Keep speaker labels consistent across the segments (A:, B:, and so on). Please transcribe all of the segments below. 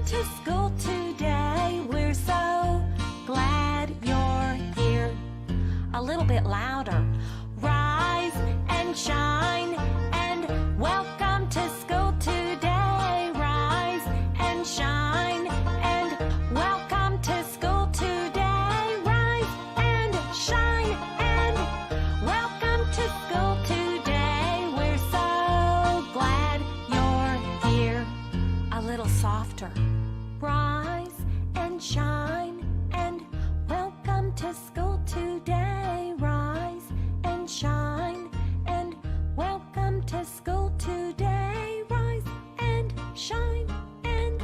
A: to school today. We're so glad you're here. A little bit louder. Rise and shine and welcome to school today. Rise and shine and welcome to school today. Rise and shine and welcome to school today. We're so glad you're here. A little softer. Rise and shine and welcome to school today. Rise and shine and welcome to school today. Rise and shine and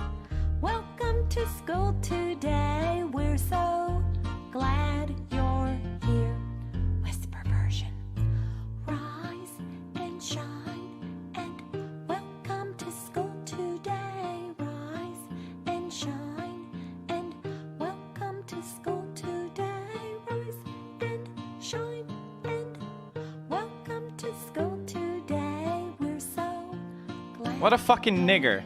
A: welcome to school today. We're so glad you're here. Whisper version. Rise and shine and welcome to school today. Rise and shine and welcome to school today. Rise and shine and welcome to school today. We're so glad.
B: What a fucking nigger.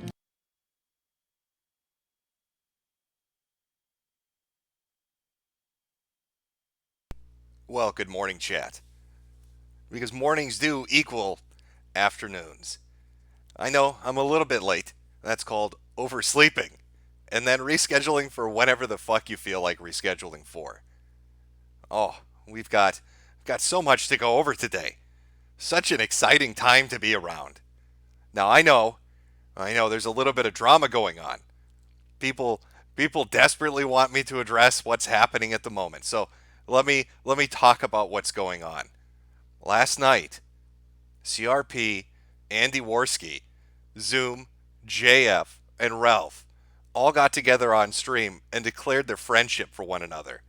C: Well, good morning, chat. Because mornings do equal afternoons. I know I'm a little bit late. That's called oversleeping. And then rescheduling for whenever the fuck you feel like rescheduling for. Oh, we've got so much to go over today. Such an exciting time to be around. Now I know there's a little bit of drama going on. People desperately want me to address what's happening at the moment. So let me talk about what's going on. Last night, CRP, Andy Worski, Zoom, JF, and Ralph all got together on stream and declared their friendship for one another.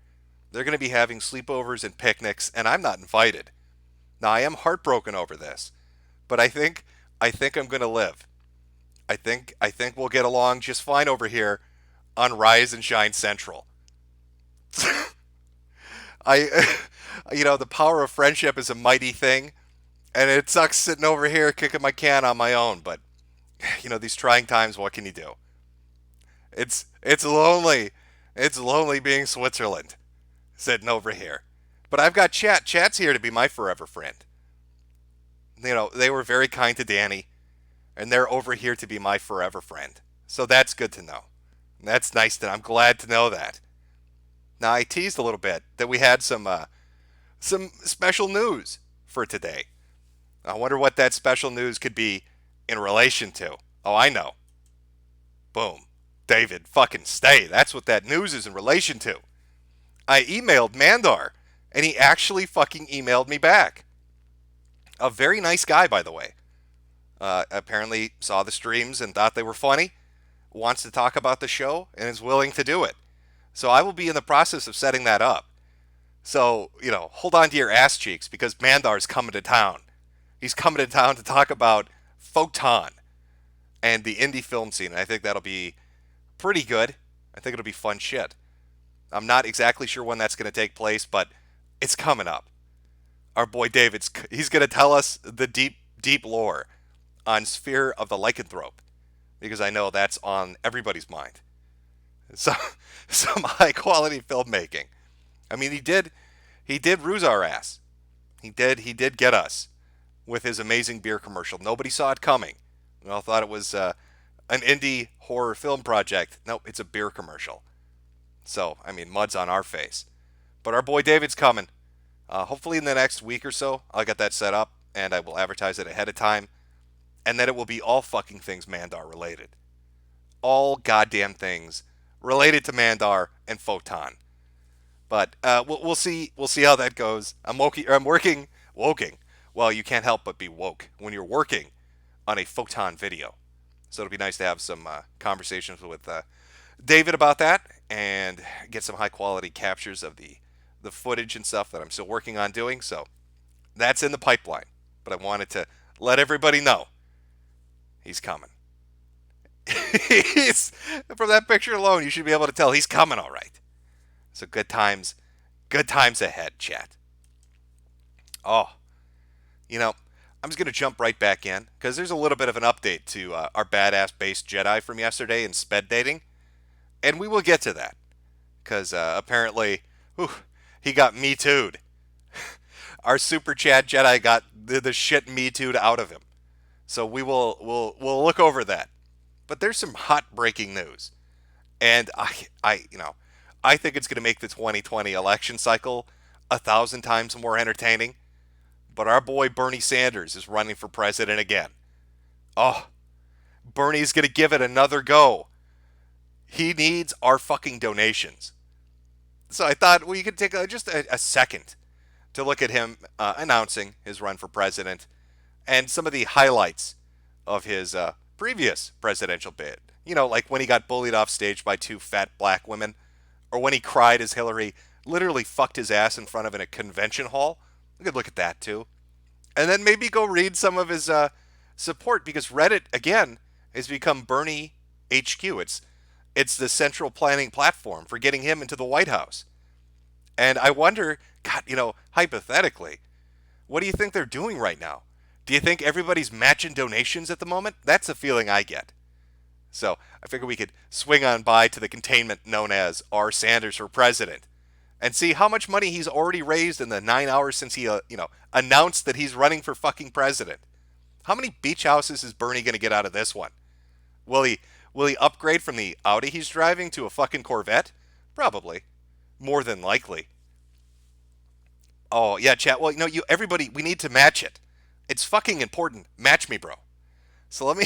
C: They're going to be having sleepovers and picnics, and I'm not invited. Now, I am heartbroken over this, but I think I'm going to live. I think we'll get along just fine over here on Rise and Shine Central. The power of friendship is a mighty thing, and it sucks sitting over here kicking my can on my own, but these trying times, what can you do? It's lonely. It's lonely being Switzerland, sitting over here. But I've got Chat. Chat's here to be my forever friend. They were very kind to Danny, and they're over here to be my forever friend. So that's good to know. That's nice I'm glad to know that. Now, I teased a little bit that we had some special news for today. I wonder what that special news could be in relation to. Oh, I know. Boom. David, fucking stay. That's what that news is in relation to. I emailed Mandar, and he actually fucking emailed me back. A very nice guy, by the way. Apparently saw the streams and thought they were funny, wants to talk about the show, and is willing to do it. So I will be in the process of setting that up. So, hold on to your ass cheeks, because Mandar's coming to town. He's coming to town to talk about Photon and the indie film scene. And I think that'll be pretty good. I think it'll be fun shit. I'm not exactly sure when that's going to take place, but it's coming up. Our boy he's going to tell us the deep lore on Sphere of the Lycanthrope, because I know that's on everybody's mind. So, some high quality filmmaking. I mean, he did ruse our ass. He did get us with his amazing beer commercial. Nobody saw it coming. We all thought it was an indie horror film project. No, it's a beer commercial. So, I mean, mud's on our face. But our boy David's coming. Hopefully in the next week or so, I'll get that set up, and I will advertise it ahead of time. And then it will be all fucking things Mandar related. All goddamn things related to Mandar and Photon. But we'll see how that goes. I'm working. Well, you can't help but be woke when you're working on a Photon video. So it'll be nice to have some conversations with David about that and get some high quality captures of the footage and stuff that I'm still working on doing. So that's in the pipeline. But I wanted to let everybody know he's coming. From that picture alone, you should be able to tell he's coming all right. So good times ahead, chat. Oh, I'm just going to jump right back in because there's a little bit of an update to our badass base Jedi from yesterday in sped dating. And we will get to that because apparently he got Me Too'd. Our Super Chat Jedi got the shit Me Too'd out of him. So we'll look over that. But there's some hot breaking news. And I think it's going to make the 2020 election cycle 1,000 times more entertaining. But our boy Bernie Sanders is running for president again. Oh, Bernie's going to give it another go. He needs our fucking donations. So I thought we could take just a second to look at him announcing his run for president and some of the highlights of his previous presidential bid. You know, like when he got bullied off stage by two fat black women, or when he cried as Hillary literally fucked his ass in front of a convention hall. We could look at that too. And then maybe go read some of his support, because Reddit, again, has become Bernie HQ. It's the central planning platform for getting him into the White House. And I wonder, God, hypothetically, what do you think they're doing right now? Do you think everybody's matching donations at the moment? That's the feeling I get. So I figure we could swing on by to the containment known as R. Sanders for President and see how much money he's already raised in the 9 hours since he, announced that he's running for fucking president. How many beach houses is Bernie going to get out of this one? Will he upgrade from the Audi he's driving to a fucking Corvette? Probably. More than likely. Oh, yeah, chat. Well, everybody, we need to match it. It's fucking important. Match me, bro. So let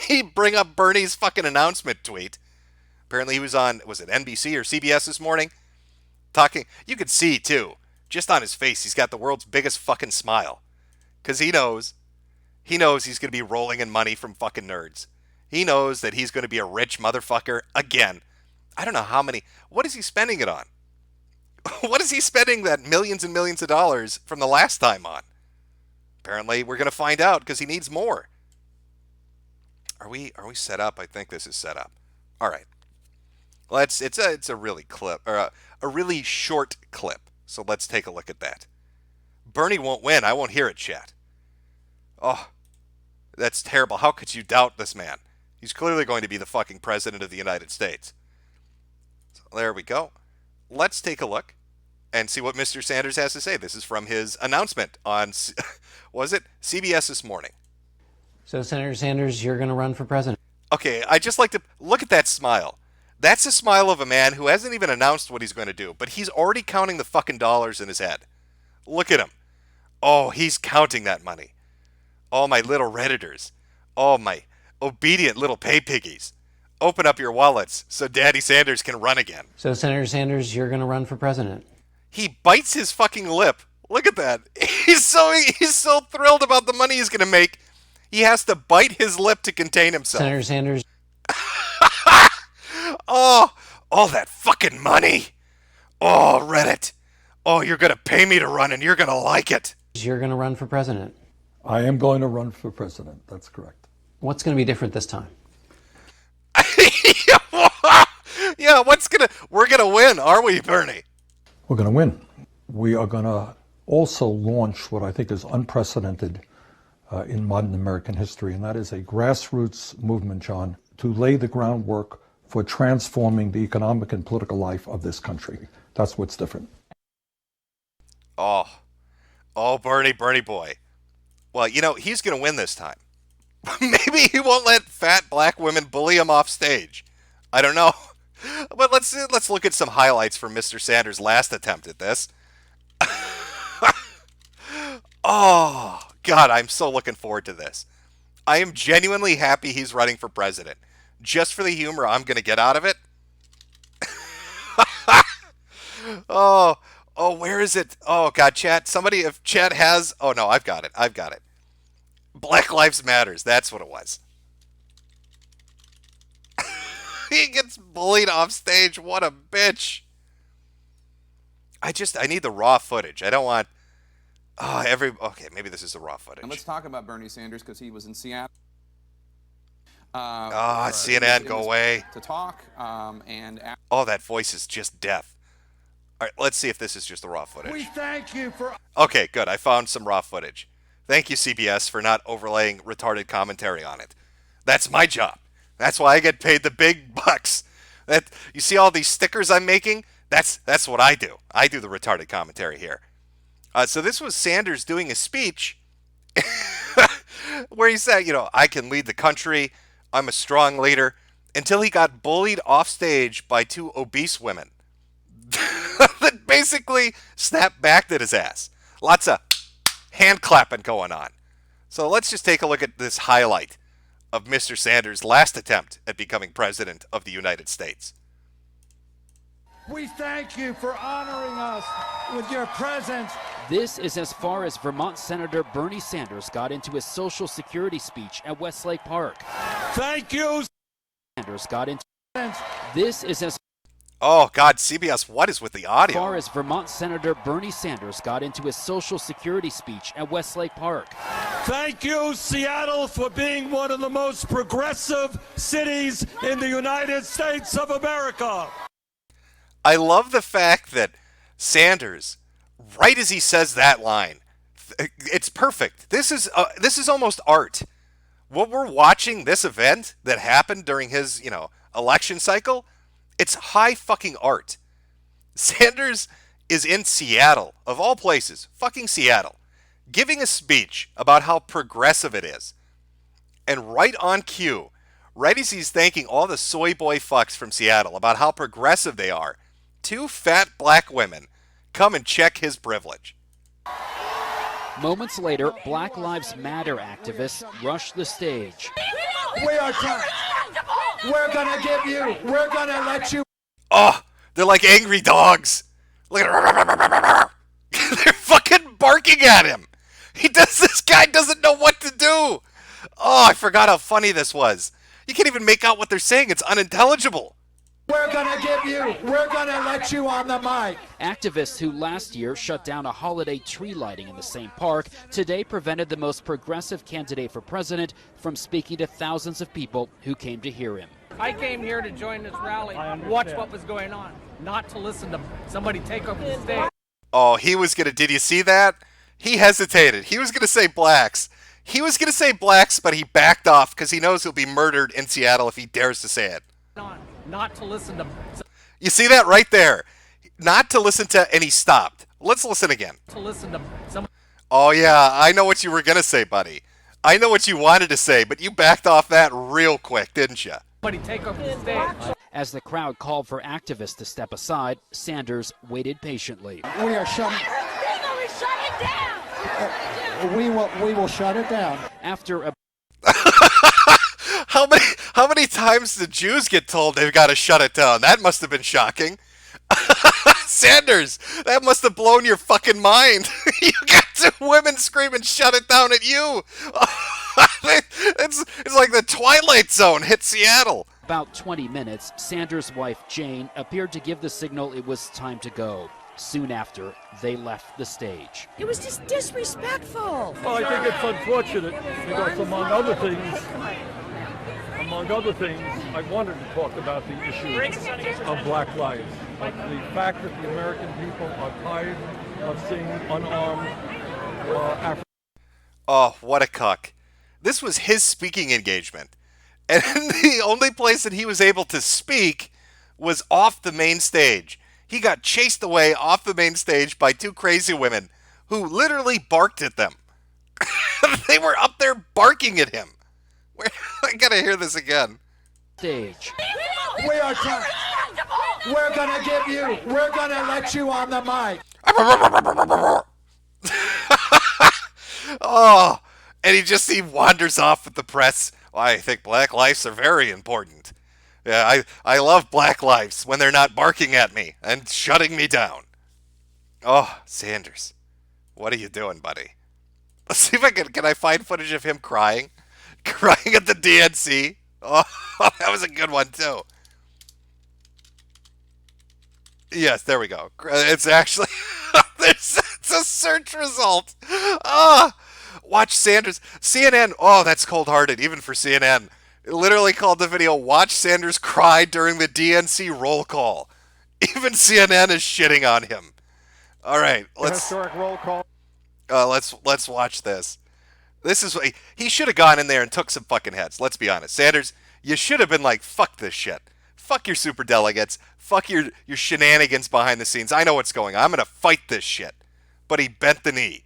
C: me bring up Bernie's fucking announcement tweet. Apparently he was on, was it NBC or CBS this morning? Talking, you could see too, just on his face, he's got the world's biggest fucking smile. Because he knows he's going to be rolling in money from fucking nerds. He knows that he's going to be a rich motherfucker again. I don't know how many, what is he spending it on? What is he spending that millions and millions of dollars from the last time on? Apparently we're going to find out because he needs more. Are we set up? I think this is set up. All right. It's a really clip, or a really short clip. So let's take a look at that. Bernie won't win. I won't hear it, chat. Oh, that's terrible. How could you doubt this man? He's clearly going to be the fucking president of the United States. So there we go. Let's take a look and see what Mr. Sanders has to say. This is from his announcement on, was it CBS this morning?
B: So, Senator Sanders, you're going to run for president.
C: Okay, I just like to look at that smile. That's a smile of a man who hasn't even announced what he's going to do, but he's already counting the fucking dollars in his head. Look at him. Oh, he's counting that money. Oh, my little Redditors. Oh, my obedient little pay piggies. Open up your wallets so Daddy Sanders can run again.
B: So, Senator Sanders, you're going to run for president.
C: He bites his fucking lip. Look at that. He's so thrilled about the money he's going to make. He has to bite his lip to contain himself.
B: Senator Sanders.
C: Oh, all that fucking money. Oh, Reddit. Oh, you're going to pay me to run and you're going to like it.
B: You're going to run for president.
D: I am going to run for president. That's correct.
B: What's going to be different this time?
C: Yeah, we're going to win, are we, Bernie?
D: We're going to win. We are going to also launch what I think is unprecedented in modern American history, and that is a grassroots movement, John, to lay the groundwork for transforming the economic and political life of this country. That's what's different.
C: Oh, Bernie boy. Well, he's going to win this time. Maybe he won't let fat black women bully him off stage. I don't know. But let's look at some highlights from Mr. Sanders' last attempt at this. Oh, God, I'm so looking forward to this. I am genuinely happy he's running for president. Just for the humor I'm going to get out of it. Oh, where is it? Oh, God, chat. Somebody, if chat has... Oh, no, I've got it. Black Lives Matters. That's what it was. He gets bullied off stage. What a bitch. I need the raw footage. I don't want... Okay, maybe this is the raw footage.
E: And let's talk about Bernie Sanders because he was in Seattle.
C: CNN, go away.
E: To talk, and...
C: Oh, that voice is just death. All right, let's see if this is just the raw footage.
F: We thank you for...
C: Okay, good. I found some raw footage. Thank you, CBS, for not overlaying retarded commentary on it. That's my job. That's why I get paid the big bucks. That you see all these stickers I'm making? That's what I do. I do the retarded commentary here. So this was Sanders doing a speech where he said, I can lead the country. I'm a strong leader. Until he got bullied off stage by two obese women that basically snapped back at his ass. Lots of hand clapping going on. So let's just take a look at this highlight of Mr. Sanders' last attempt at becoming president of the United States.
F: We thank you for honoring us with your presence.
G: This is as far as Vermont Senator Bernie Sanders got into his Social Security speech at Westlake Park.
F: Thank you.
G: Sanders got into. This is as
C: Oh, God, CBS, what is with the audio?
G: far as Vermont Senator Bernie Sanders got into his Social Security speech at Westlake Park.
F: Thank you, Seattle, for being one of the most progressive cities in the United States of America.
C: I love the fact that Sanders, right as he says that line, it's perfect. This is almost art. What we're watching, this event that happened during his, election cycle, it's high fucking art. Sanders is in Seattle, of all places, fucking Seattle, giving a speech about how progressive it is. And right on cue, right as he's thanking all the soy boy fucks from Seattle about how progressive they are, two fat black women come and check his privilege.
G: Moments later, Black Lives Matter activists rush the stage.
F: We are trying. We're gonna let you.
C: Oh, they're like angry dogs. Look at they're fucking barking at him. This guy doesn't know what to do. Oh, I forgot how funny this was. You can't even make out what they're saying. It's unintelligible.
F: We're gonna let you on the mic.
G: Activists who last year shut down a holiday tree lighting in the same park today prevented the most progressive candidate for president from speaking to thousands of people who came to hear him.
H: I came here to join this rally and watch what was going on, not to listen to somebody take over the stage.
C: Oh, did you see that? He hesitated. He was going to say blacks. But he backed off because he knows he'll be murdered in Seattle if he dares to say it.
H: Not to listen to.
C: You see that right there? Not to listen to, and he stopped. Let's listen again.
H: To listen to some.
C: Oh, yeah, I know what you were going to say, buddy. I know what you wanted to say, but you backed off that real quick, didn't you?
H: Somebody take over the stage.
G: As the crowd called for activists to step aside, Sanders waited patiently.
F: We are shutting. We will shut it down.
G: After a
C: How many times did Jews get told they've got to shut it down? That must have been shocking. Sanders, that must have blown your fucking mind. You got two women screaming, "Shut it down!" at you. It's like the Twilight Zone hit Seattle.
G: About 20 minutes, Sanders' wife, Jane, appeared to give the signal it was time to go. Soon after, they left the stage.
I: It was just disrespectful.
J: Well, I think it's unfortunate because among other things, I wanted to talk about the issue of black lives. But the fact that the American people are tired of seeing unarmed African.
C: Oh, what a cuck. This was his speaking engagement. And the only place that he was able to speak was off the main stage. He got chased away off the main stage by two crazy women who literally barked at them. They were up there barking at him. I gotta hear this again.
G: Stage.
F: We are trying. We're gonna let you on the mic.
C: Oh, and he wanders off with the press. Well, I think black lives are very important. Yeah, I love black lives when they're not barking at me and shutting me down. Oh, Sanders, what are you doing, buddy? Let's see if can I find footage of him crying at the DNC. Oh, that was a good one too. Yes, there we go. It's actually it's a search result. Watch Sanders. CNN. Oh, that's cold-hearted, even for CNN. It literally called the video, "Watch Sanders cry during the DNC roll call." Even CNN is shitting on him. All right,
J: Historic roll call.
C: Let's watch this. This is he should have gone in there and took some fucking heads. Let's be honest, Sanders. You should have been like, "Fuck this shit. Fuck your superdelegates. Fuck your shenanigans behind the scenes. I know what's going on. I'm going to fight this shit. But he bent the knee.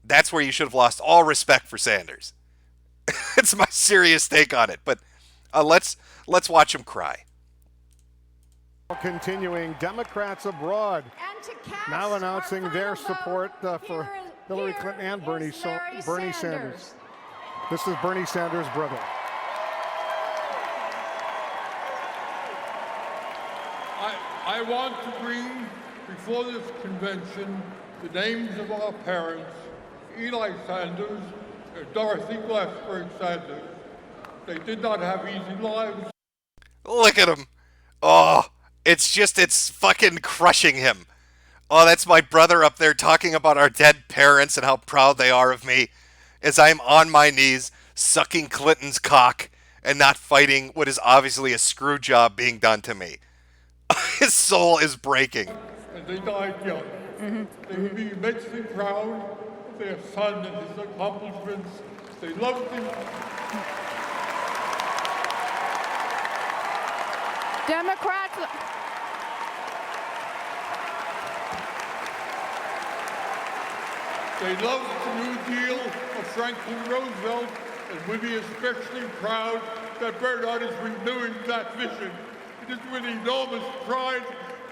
C: That's where you should have lost all respect for Sanders. It's my serious take on it. But let's watch him cry.
K: Continuing, Democrats abroad now announcing their support for Hillary Clinton and Bernie Sanders. This is Bernie Sanders' brother.
J: I want to bring before this convention the names of our parents, Eli Sanders and Dorothy Glassberg Sanders. They did not have easy lives.
C: Look at him. Oh, it's fucking crushing him. Oh, that's my brother up there talking about our dead parents and how proud they are of me as I'm on my knees sucking Clinton's cock and not fighting what is obviously a screw job being done to me. His soul is breaking.
J: And they died young. They would be immensely proud of their son and his accomplishments. They loved him.
I: Democrats.
J: They loved the New Deal of Franklin Roosevelt, and we'd be especially proud that Bernard is renewing that vision. It is with enormous pride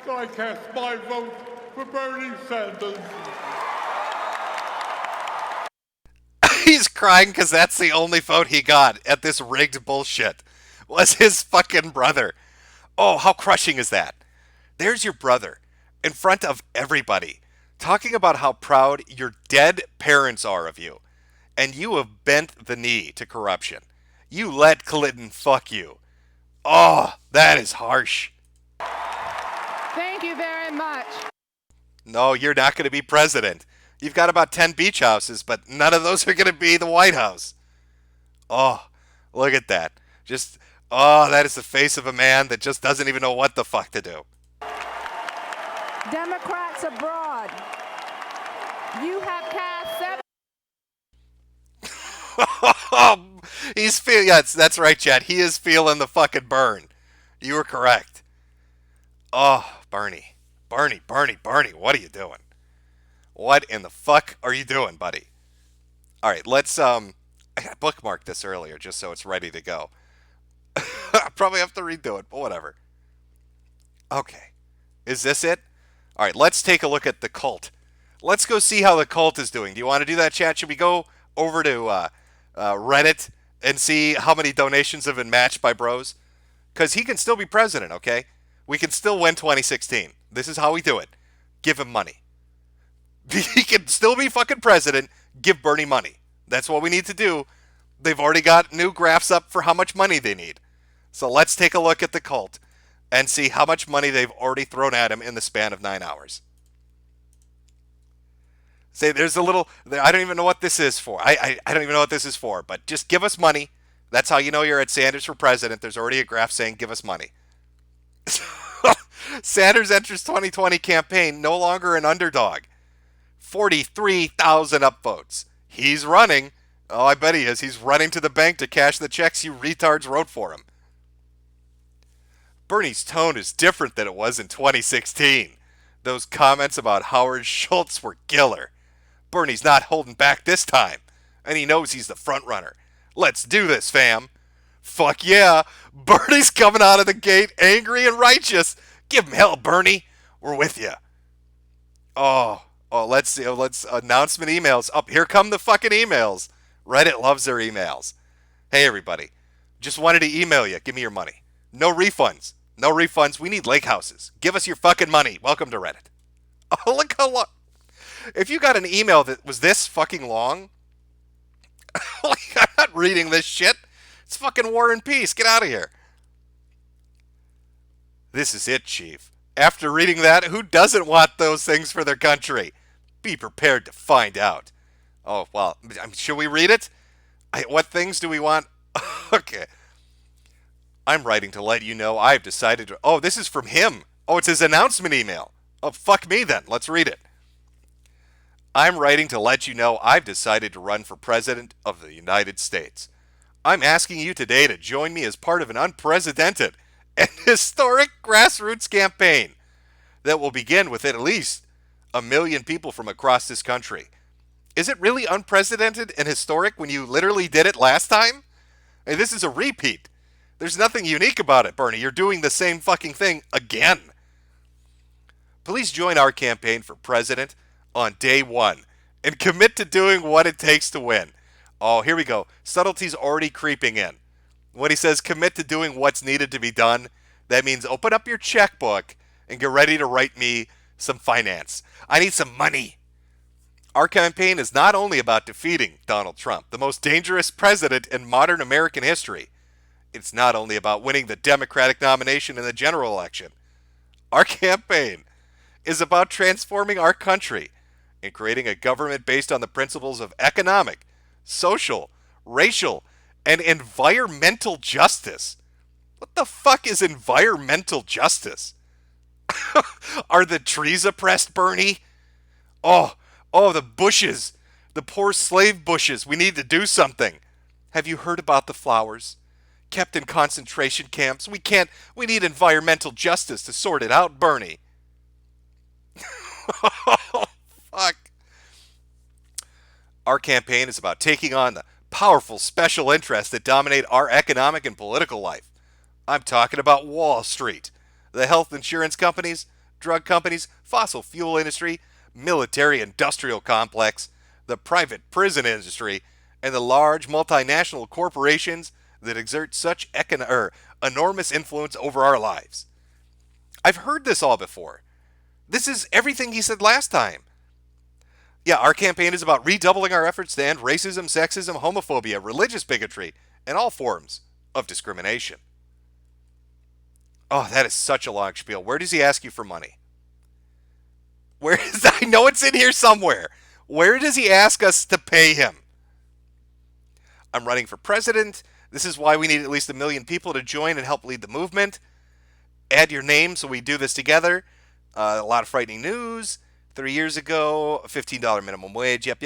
J: that I cast my vote for Bernie Sanders.
C: He's crying because that's the only vote he got at this rigged bullshit. Was his fucking brother. Oh, how crushing is that? There's your brother in front of everybody talking about how proud your dead parents are of you. And you have bent the knee to corruption. You let Clinton fuck you. Oh, that is harsh.
I: Thank you very much.
C: No, you're not going to be president. You've got about 10 beach houses, but none of those are going to be the White House. Oh, look at that. That is the face of a man that just doesn't even know what the fuck to do.
I: Democrats abroad. You have cast 7.
C: He's feeling. Yes, that's right, Chad. He is feeling the fucking burn. You were correct. Oh, Bernie, what are you doing? What in the fuck are you doing, buddy? All right, let's I bookmarked this earlier just so it's ready to go. I probably have to redo it, but whatever. Okay, is this it? All right, let's take a look at the cult. Let's go see how the cult is doing. Do you want to do that, chat? Should we go over to Reddit and see how many donations have been matched by bros? Because he can still be president, okay? We can still win 2016. This is how we do it. Give him money. He can still be fucking president. Give Bernie money. That's what we need to do. They've already got new graphs up for how much money they need. So let's take a look at the cult and see how much money they've already thrown at him in the span of 9 hours. Say there's a little, I don't even know what this is for. I don't even know what this is for, but just give us money. That's how you know you're at Sanders for president. There's already a graph saying give us money. Sanders enters 2020 campaign, no longer an underdog. 43,000 upvotes. He's running. Oh, I bet he is. He's running to the bank to cash the checks you retards wrote for him. Bernie's tone is different than it was in 2016. Those comments about Howard Schultz were killer. Bernie's not holding back this time, and he knows he's the front runner. Let's do this, fam. Fuck yeah. Bernie's coming out of the gate angry and righteous. Give him hell, Bernie. We're with you. Oh, let's see. Let's announcement emails. Up here come the fucking emails. Reddit loves their emails. Hey, everybody. Just wanted to email you. Give me your money. No refunds. No refunds. We need lake houses. Give us your fucking money. Welcome to Reddit. Oh, look how long. If you got an email that was this fucking long, I'm not reading this shit. It's fucking War and Peace. Get out of here. This is it, Chief. After reading that, who doesn't want those things for their country? Be prepared to find out. Oh, well, should we read it? What things do we want? Okay. I'm writing to let you know I've decided to... Oh, this is from him. Oh, it's his announcement email. Oh, fuck me then. Let's read it. I'm writing to let you know I've decided to run for President of the United States. I'm asking you today to join me as part of an unprecedented An historic grassroots campaign that will begin with at least 1 million people from across this country. Is it really unprecedented and historic when you literally did it last time? Hey, this is a repeat. There's nothing unique about it, Bernie. You're doing the same fucking thing again. Please join our campaign for president on day one and commit to doing what it takes to win. Oh, here we go. Subtlety's already creeping in. When he says commit to doing what's needed to be done, that means open up your checkbook and get ready to write me some finance. I need some money. Our campaign is not only about defeating Donald Trump, the most dangerous president in modern American history. It's not only about winning the Democratic nomination in the general election. Our campaign is about transforming our country and creating a government based on the principles of economic, social, racial, and environmental justice. What the fuck is environmental justice? Are the trees oppressed, Bernie? Oh, the bushes. The poor slave bushes. We need to do something. Have you heard about the flowers? Kept in concentration camps. We need environmental justice to sort it out, Bernie. Oh, fuck. Our campaign is about taking on the powerful special interests that dominate our economic and political life. I'm talking about Wall Street, the health insurance companies, drug companies, fossil fuel industry, military industrial complex, the private prison industry, and the large multinational corporations that exert such enormous influence over our lives. I've heard this all before. This is everything he said last time. Yeah, our campaign is about redoubling our efforts to end racism, sexism, homophobia, religious bigotry, and all forms of discrimination. Oh, that is such a long spiel. Where does he ask you for money? Where is I know it's in here somewhere. Where does he ask us to pay him? I'm running for president. This is why we need at least 1 million people to join and help lead the movement. Add your name so we do this together. A lot of frightening news. 3 years ago, a $15 minimum wage. Yep.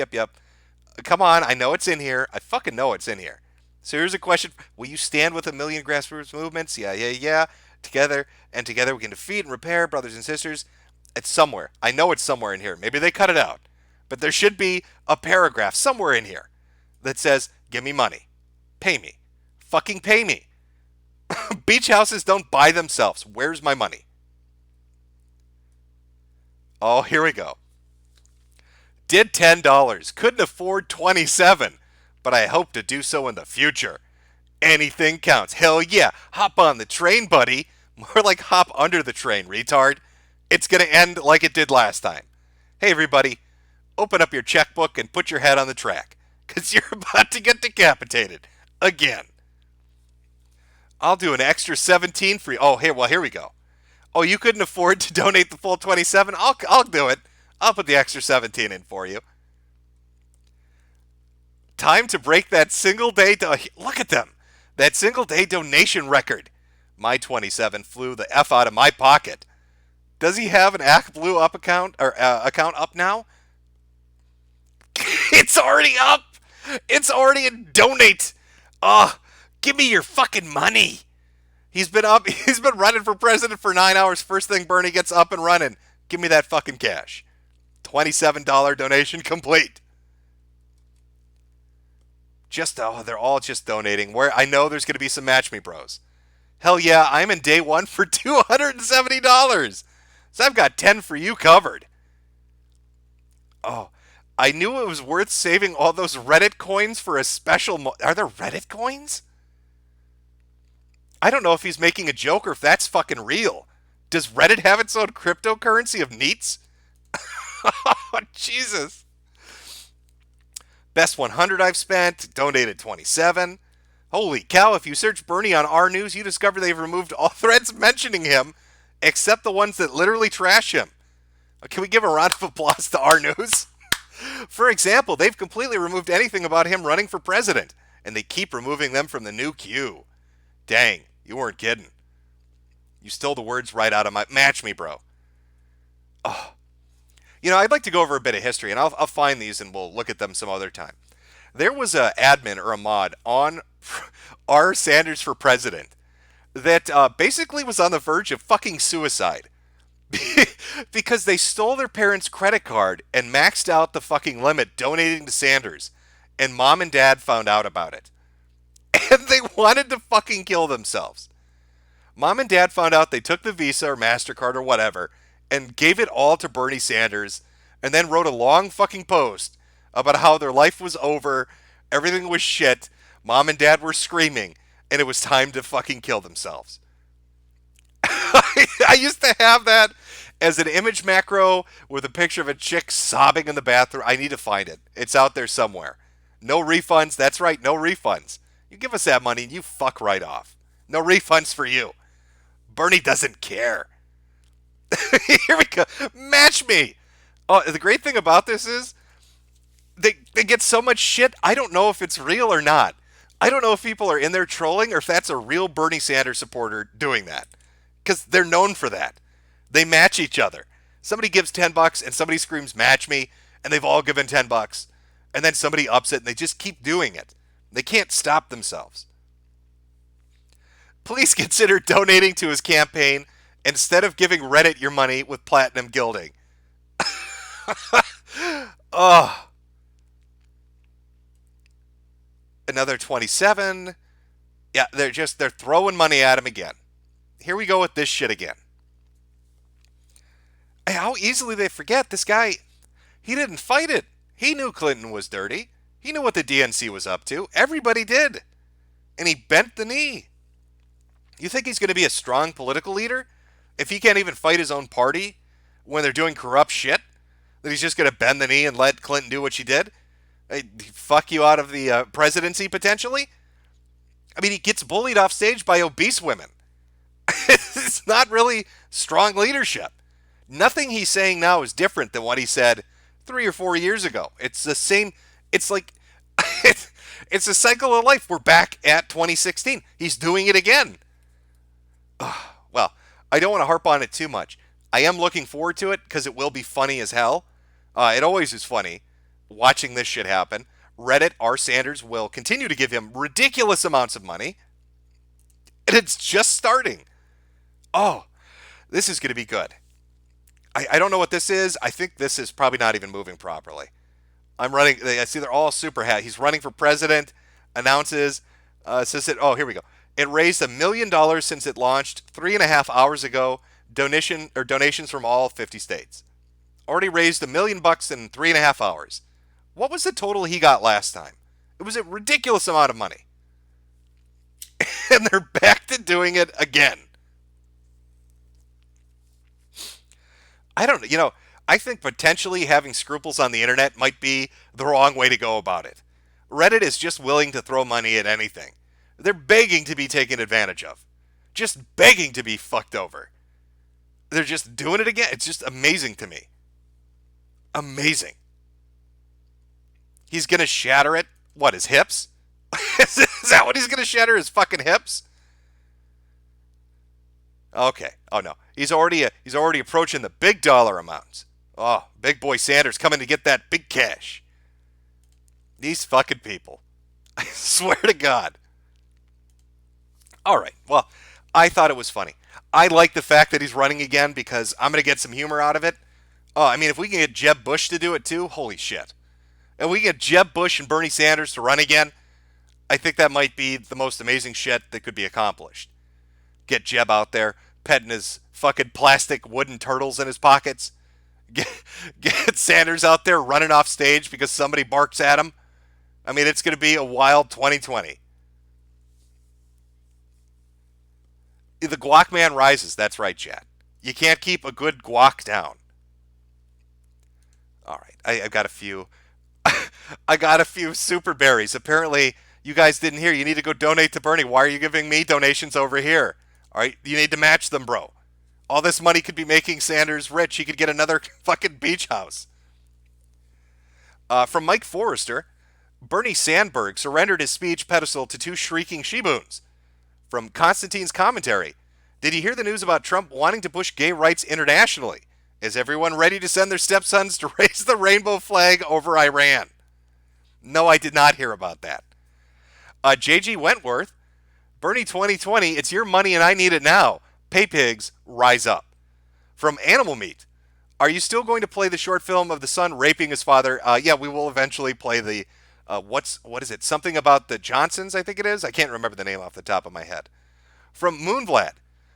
C: Come on, I know it's in here. I fucking know it's in here. So here's a question. Will you stand with 1 million grassroots movements? Yeah. Together we can defeat and repair, brothers and sisters. It's somewhere. I know it's somewhere in here. Maybe they cut it out. But there should be a paragraph somewhere in here that says, give me money. Pay me. Fucking pay me. Beach houses don't buy themselves. Where's my money? Oh, here we go. Did $10. Couldn't afford $27. But I hope to do so in the future. Anything counts. Hell yeah. Hop on the train, buddy. More like hop under the train, retard. It's going to end like it did last time. Hey, everybody. Open up your checkbook and put your head on the track. Because you're about to get decapitated. Again. I'll do an extra 17 for you. Oh, here we go. Oh, you couldn't afford to donate the full 27? I'll do it. I'll put the extra 17 in for you. Time to break that single day. Look at them. That single day donation record. My 27 flew the F out of my pocket. Does he have an ActBlue up account up now? It's already up. It's already in donate. Give me your fucking money. He's been running for president for 9 hours. First thing Bernie gets up and running. Give me that fucking cash. $27 donation complete. They're all just donating. Where I know there's going to be some Match Me Bros. Hell yeah, I'm in day one for $270. So I've got 10 for you covered. Oh, I knew it was worth saving all those Reddit coins for a special... Are there Reddit coins? I don't know if he's making a joke or if that's fucking real. Does Reddit have its own cryptocurrency of neats? Oh, Jesus. Best 100 I've spent, donated 27. Holy cow, if you search Bernie on R News, you discover they've removed all threads mentioning him, except the ones that literally trash him. Can we give a round of applause to R News? For example, they've completely removed anything about him running for president, and they keep removing them from the new queue. Dang, you weren't kidding. You stole the words right out of my... Match me, bro. Oh. You know, I'd like to go over a bit of history, and I'll find these and we'll look at them some other time. There was an admin or a mod on R Sanders for president that basically was on the verge of fucking suicide because they stole their parents' credit card and maxed out the fucking limit donating to Sanders, and mom and dad found out about it. And they wanted to fucking kill themselves. Mom and dad found out, they took the Visa or MasterCard or whatever and gave it all to Bernie Sanders, and then wrote a long fucking post about how their life was over, everything was shit, mom and dad were screaming, and it was time to fucking kill themselves. I used to have that as an image macro with a picture of a chick sobbing in the bathroom. I need to find it. It's out there somewhere. No refunds. That's right, no refunds. You give us that money and you fuck right off. No refunds for you. Bernie doesn't care. Here we go. Match me. Oh, the great thing about this is they get so much shit, I don't know if it's real or not. I don't know if people are in there trolling or if that's a real Bernie Sanders supporter doing that. Because they're known for that. They match each other. Somebody gives $10 and somebody screams, match me, and they've all given $10. And then somebody ups it and they just keep doing it. They can't stop themselves. Please consider donating to his campaign instead of giving Reddit your money with platinum gilding. Oh. Another 27. Yeah, they're throwing money at him again. Here we go with this shit again. How easily they forget this guy. He didn't fight it. He knew Clinton was dirty. He knew what the DNC was up to. Everybody did. And he bent the knee. You think he's going to be a strong political leader if he can't even fight his own party when they're doing corrupt shit? That he's just going to bend the knee and let Clinton do what she did? Fuck you out of the presidency, potentially? I mean, he gets bullied off stage by obese women. It's not really strong leadership. Nothing he's saying now is different than what he said 3 or 4 years ago. It's the same. It's like, it's a cycle of life. We're back at 2016. He's doing it again. Well, I don't want to harp on it too much. I am looking forward to it because it will be funny as hell. It always is funny watching this shit happen. Reddit, R. Sanders, will continue to give him ridiculous amounts of money. And it's just starting. Oh, this is going to be good. I don't know what this is. I think this is probably not even moving properly. I'm running. I see they're all super hat. He's running for president. Announces. Says it. Oh, here we go. It raised $1 million since it launched 3.5 hours ago. Donations from all 50 states. Already raised $1 million in 3.5 hours. What was the total he got last time? It was a ridiculous amount of money. And they're back to doing it again. I don't know. I think potentially having scruples on the internet might be the wrong way to go about it. Reddit is just willing to throw money at anything. They're begging to be taken advantage of. Just begging to be fucked over. They're just doing it again. It's just amazing to me. Amazing. He's going to shatter it. What, his hips? Is that what he's going to shatter, his fucking hips? Okay. Oh, no. He's already approaching the big dollar amounts. Oh, big boy Sanders coming to get that big cash. These fucking people. I swear to God. All right. Well, I thought it was funny. I like the fact that he's running again because I'm going to get some humor out of it. Oh, I mean, if we can get Jeb Bush to do it too, holy shit. If we can get Jeb Bush and Bernie Sanders to run again, I think that might be the most amazing shit that could be accomplished. Get Jeb out there, petting his fucking plastic wooden turtles in his pockets. Get Sanders out there running off stage because somebody barks at him. I mean, it's going to be a wild 2020. The guac man rises. That's right, Chad. You can't keep a good guac down. All right, I've got a few. I got a few super berries. Apparently, you guys didn't hear. You need to go donate to Bernie. Why are you giving me donations over here? All right, you need to match them, bro. All this money could be making Sanders rich. He could get another fucking beach house. From Mike Forrester, Bernie Sandberg surrendered his speech pedestal to 2 shrieking she-boons. From Constantine's commentary, did you hear the news about Trump wanting to push gay rights internationally? Is everyone ready to send their stepsons to raise the rainbow flag over Iran? No, I did not hear about that. J.G. Wentworth, Bernie 2020, it's your money and I need it now. Pay pigs, rise up. From Animal Meat, are you still going to play the short film of the son raping his father? Yeah, we will eventually play the, what is it? Something about the Johnsons, I think it is. I can't remember the name off the top of my head. From Moonvlad,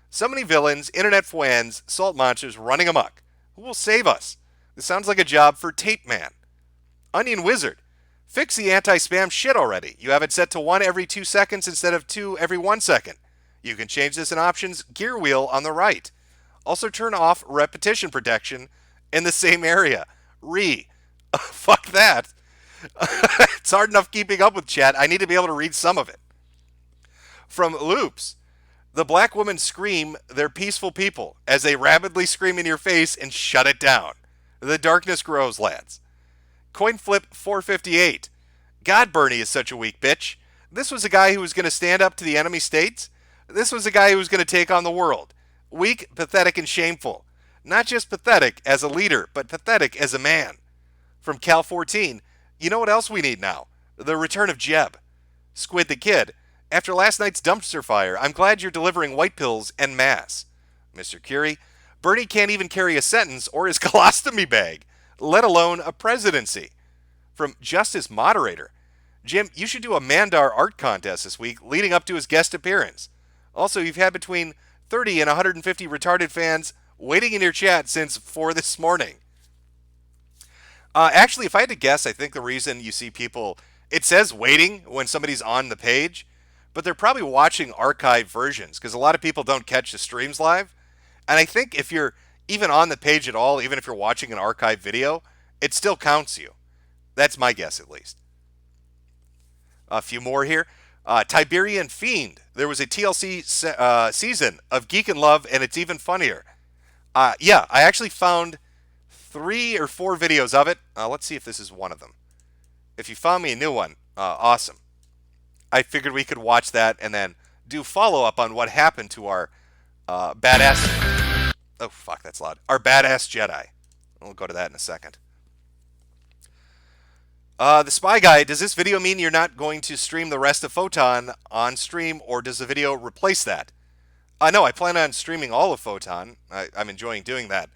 C: so many villains, internet fans, salt monsters running amok. Who will save us? This sounds like a job for Tape Man. Onion Wizard, fix the anti-spam shit already. You have it set to 1 every 2 seconds instead of 2 every 1 second. You can change this in options gear wheel on the right. Also turn off repetition protection in the same area. Fuck that. It's hard enough keeping up with chat. I need to be able to read some of it. From Loops, the black women scream they're peaceful people as they rapidly scream in your face and shut it down. The darkness grows, lads. Coinflip 458. God, Bernie is such a weak bitch. This was a guy who was going to stand up to the enemy states. This was a guy who was going to take on the world. Weak, pathetic, and shameful. Not just pathetic as a leader, but pathetic as a man. From Cal 14, you know what else we need now? The return of Jeb. Squid the Kid, after last night's dumpster fire, I'm glad you're delivering white pills en masse. Mr. Curie, Bernie can't even carry a sentence or his colostomy bag, let alone a presidency. From Justice Moderator, Jim, you should do a Mandar art contest this week leading up to his guest appearance. Also, you've had between 30 and 150 retarded fans waiting in your chat since 4 this morning. Actually, if I had to guess, I think the reason you see people, it says waiting when somebody's on the page, but they're probably watching archived versions because a lot of people don't catch the streams live. And I think if you're even on the page at all, even if you're watching an archived video, it still counts you. That's my guess, at least. A few more here. Tiberian Fiend. There was a TLC season of Geek and Love, and it's even funnier. Yeah, I actually found 3 or 4 videos of it. Let's see if this is one of them. If you found me a new one, awesome. I figured we could watch that and then do follow-up on what happened to our badass... Oh, fuck, that's loud. Our badass Jedi. We'll go to that in a second. The Spy Guy, does this video mean you're not going to stream the rest of Photon on stream, or does the video replace that? No, I plan on streaming all of Photon. I'm enjoying doing that.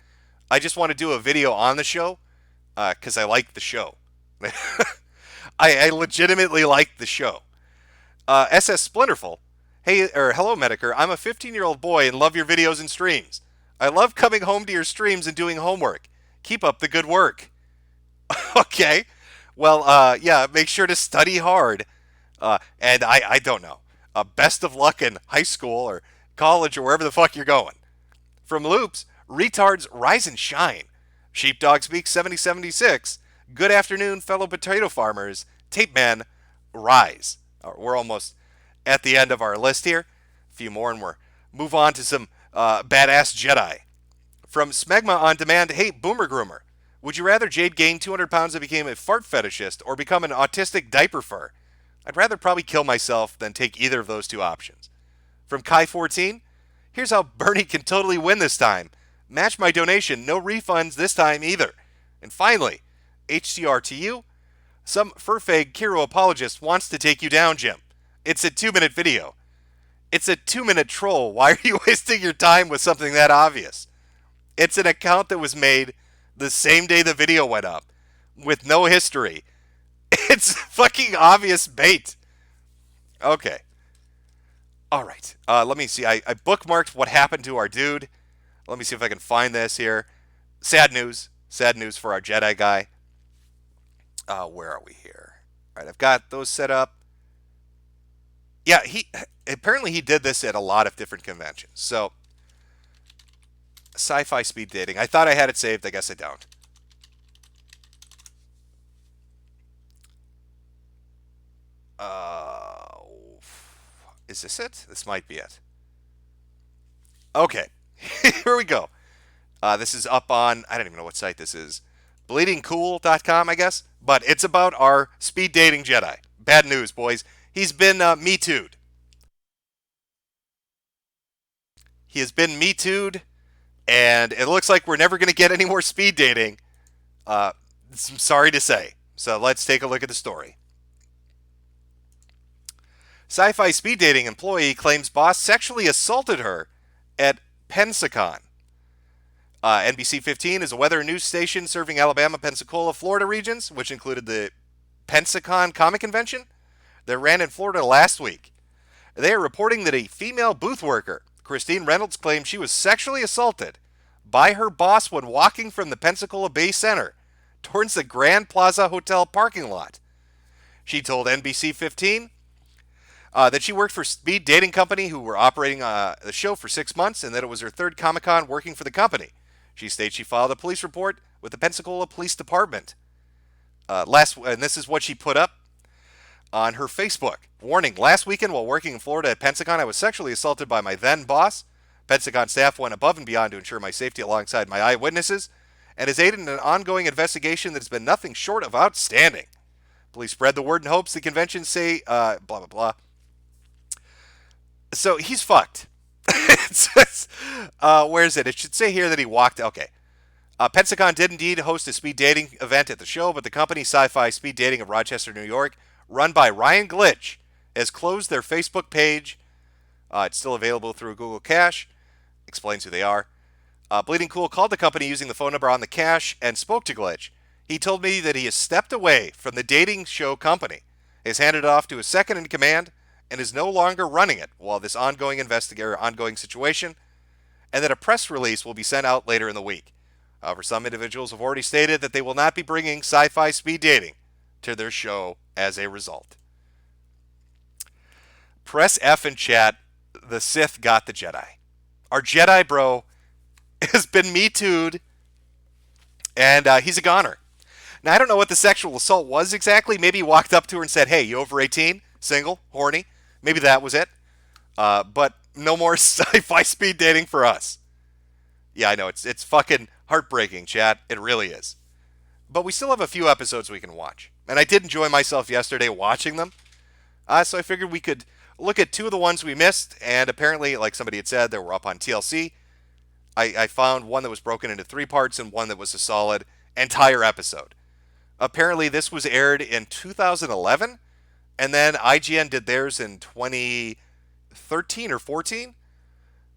C: I just want to do a video on the show, because I like the show. I legitimately like the show. SS Splinterful, hello Metokur, I'm a 15-year-old boy and love your videos and streams. I love coming home to your streams and doing homework. Keep up the good work. Okay. Well, yeah, make sure to study hard. And I don't know. Best of luck in high school or college or wherever the fuck you're going. From Loops, retards rise and shine. Sheepdog Speak 7076. Good afternoon, fellow potato farmers. Tape Man, rise. We're almost at the end of our list here. A few more and we're move on to some badass Jedi. From Smegma on Demand, hey, Boomer Groomer. Would you rather Jade gain 200 pounds and became a fart fetishist or become an autistic diaper fur? I'd rather probably kill myself than take either of those two options. From Kai14, here's how Bernie can totally win this time. Match my donation, no refunds this time either. And finally, HTR to you. Some furfag Kiro apologist wants to take you down, Jim. It's a 2-minute video. It's a 2-minute troll. Why are you wasting your time with something that obvious? It's an account that was made the same day the video went up with no history. It's fucking obvious bait. Okay. All right. Let me see. I bookmarked what happened to our dude. Let me see if I can find this here. Sad news. Sad news for our Jedi guy. Where are we here? All right, I've got those set up. Yeah, apparently he did this at a lot of different conventions. So, sci-fi speed dating. I thought I had it saved. I guess I don't. Is this it? This might be it. Okay, here we go. This is up on, I don't even know what site this is. bleedingcool.com, I guess. But it's about our speed dating Jedi. Bad news, boys. He's been Me Too'd. He has been Me Too'd, and it looks like we're never going to get any more speed dating. I'm sorry to say. So let's take a look at the story. Sci-fi speed dating employee claims boss sexually assaulted her at Pensacon. NBC 15 is a weather and news station serving Alabama, Pensacola, Florida regions, which included the Pensacon Comic Convention that ran in Florida last week. They are reporting that a female booth worker, Christine Reynolds, claimed she was sexually assaulted by her boss when walking from the Pensacola Bay Center towards the Grand Plaza Hotel parking lot. She told NBC 15 that she worked for a speed dating company who were operating the show for 6 months and that it was her third Comic-Con working for the company. She states she filed a police report with the Pensacola Police Department. And this is what she put up on her Facebook. Warning, last weekend while working in Florida at Pensacon, I was sexually assaulted by my then boss. Pensacon staff went above and beyond to ensure my safety alongside my eyewitnesses and has aided in an ongoing investigation that has been nothing short of outstanding. Police spread the word in hopes the convention say, blah, blah, blah. So he's fucked. It says, where is it? It should say here that he walked. Okay. Pensacon did indeed host a speed dating event at the show, but the company Sci-Fi Speed Dating of Rochester, New York, run by Ryan Glitch, has closed their Facebook page. It's still available through Google Cash. Explains who they are. Bleeding Cool called the company using the phone number on the cash and spoke to Glitch. He told me that he has stepped away from the dating show company, has handed it off to his second in command, and is no longer running it while this ongoing situation, and that a press release will be sent out later in the week. However, some individuals have already stated that they will not be bringing Sci-Fi Speed Dating to their show as a result. Press F in chat. The Sith got the Jedi. Our Jedi bro has been Me Too'd, and he's a goner. Now, I don't know what the sexual assault was exactly. Maybe he walked up to her and said, hey, you over 18? Single? Horny? Maybe that was it. But no more Sci-Fi Speed Dating for us. Yeah, I know. It's fucking heartbreaking, chat. It really is. But we still have a few episodes we can watch. And I did enjoy myself yesterday watching them. So I figured we could look at two of the ones we missed. And apparently, like somebody had said, they were up on TLC. I found one that was broken into 3 parts and one that was a solid entire episode. Apparently, this was aired in 2011. And then IGN did theirs in 2013 or 14.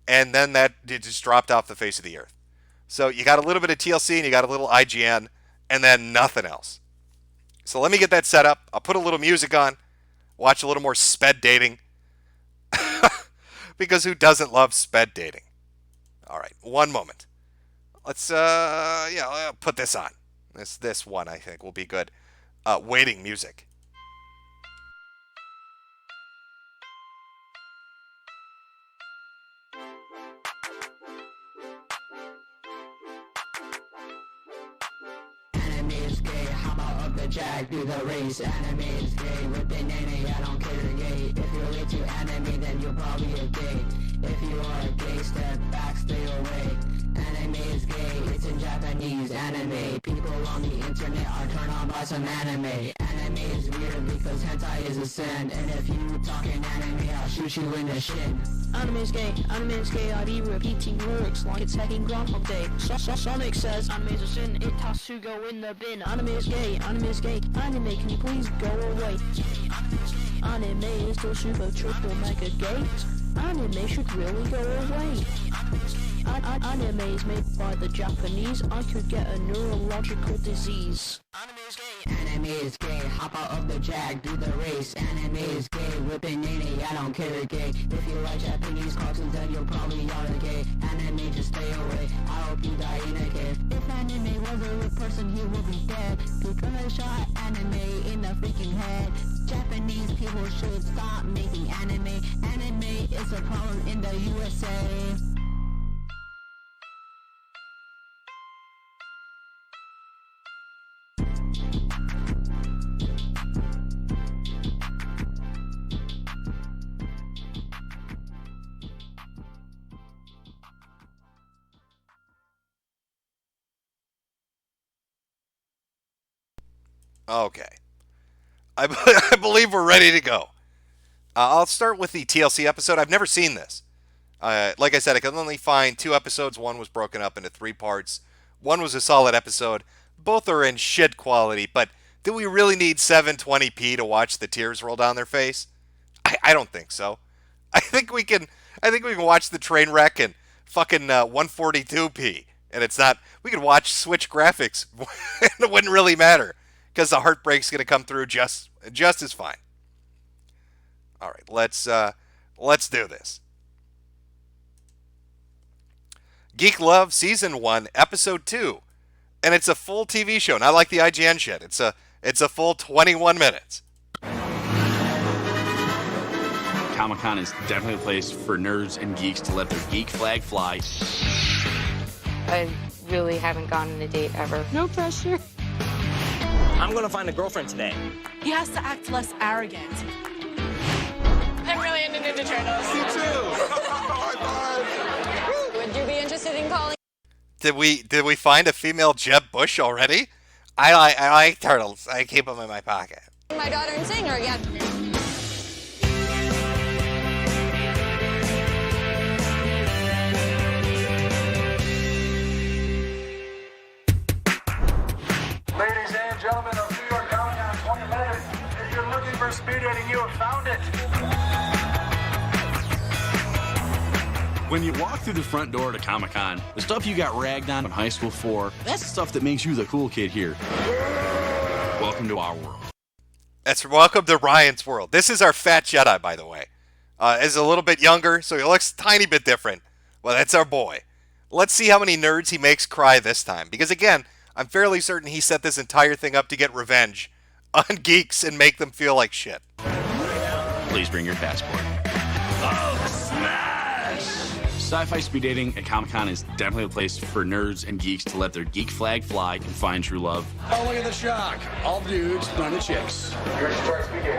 C: And then it just dropped off the face of the earth. So you got a little bit of TLC and you got a little IGN and then nothing else. So let me get that set up. I'll put a little music on. Watch a little more sped dating. Because who doesn't love sped dating? All right, one moment. Let's I'll put this on. This one I think will be good. Waiting music.
L: Jag, do the race, anime is gay, ripping anime, I don't care, gay. If you're late to anime, then you're probably a gay. If you are a gay, step back, stay away. Anime is gay, it's in Japanese, anime. People on the internet are turned on by some anime. Anime is weird because hentai is a sin. And if you talking anime, I'll shoot you in the shin.
M: Anime is gay, I be repeating words like it's hecking Groundhog Day. Sonic says anime is a sin, it has to go in the bin. Anime is gay, anime, can you please go away? Anime is still super triple mega gay. Anime should really go away. Anime is made by the Japanese, I could get a neurological disease.
L: Anime is gay, hop out of the Jag, do the race. Anime is gay, ripping anime, I don't care, gay. If you like Japanese cartoons, then you're probably are gay. Anime, just stay away, I hope you die in a cave. If anime was a real person, he would be dead. People shot anime in the freaking head. Japanese people should stop making anime. Anime is a problem in the USA.
C: Okay. I believe we're ready to go. I'll start with the TLC episode. I've never seen this. Like I said, I could only find 2 episodes. One was broken up into 3 parts. One was a solid episode. Both are in shit quality, but do we really need 720p to watch the tears roll down their face? I don't think so. I think we can watch the train wreck in fucking 142p, and it's not. We could watch Switch graphics, and it wouldn't really matter because the heartbreak's gonna come through just as fine. All right, let's do this. Geek Love Season 1, Episode 2. And it's a full TV show, not like the IGN shit. It's a full 21 minutes.
N: Comic-Con is definitely a place for nerds and geeks to let their geek flag fly.
O: I really haven't gone on a date ever. No pressure.
P: I'm gonna find a girlfriend today.
Q: He has to act less arrogant.
R: I'm really into Ninja Turtles.
S: Me too.
R: Would you be interested in calling?
C: Did we find a female Jeb Bush already? I like turtles. I keep them in my pocket.
R: My daughter and singer again.
T: Ladies and gentlemen of New York Comic-Con 20 minutes. If you're looking for speed dating, you have found it.
N: When you walk through the front door to Comic-Con, the stuff you got ragged on in high school for, that's the stuff that makes you the cool kid here. Welcome to our world.
C: Welcome to Ryan's world. This is our fat Jedi, by the way. Is a little bit younger, so he looks a tiny bit different. Well, that's our boy. Let's see how many nerds he makes cry this time. Because again, I'm fairly certain he set this entire thing up to get revenge on geeks and make them feel like shit.
N: Please bring your passport. Sci-fi speed dating at Comic-Con is definitely a place for nerds and geeks to let their geek flag fly and find true love.
U: Oh, look at the shock. All dudes, none of chicks.
T: You're start speaking.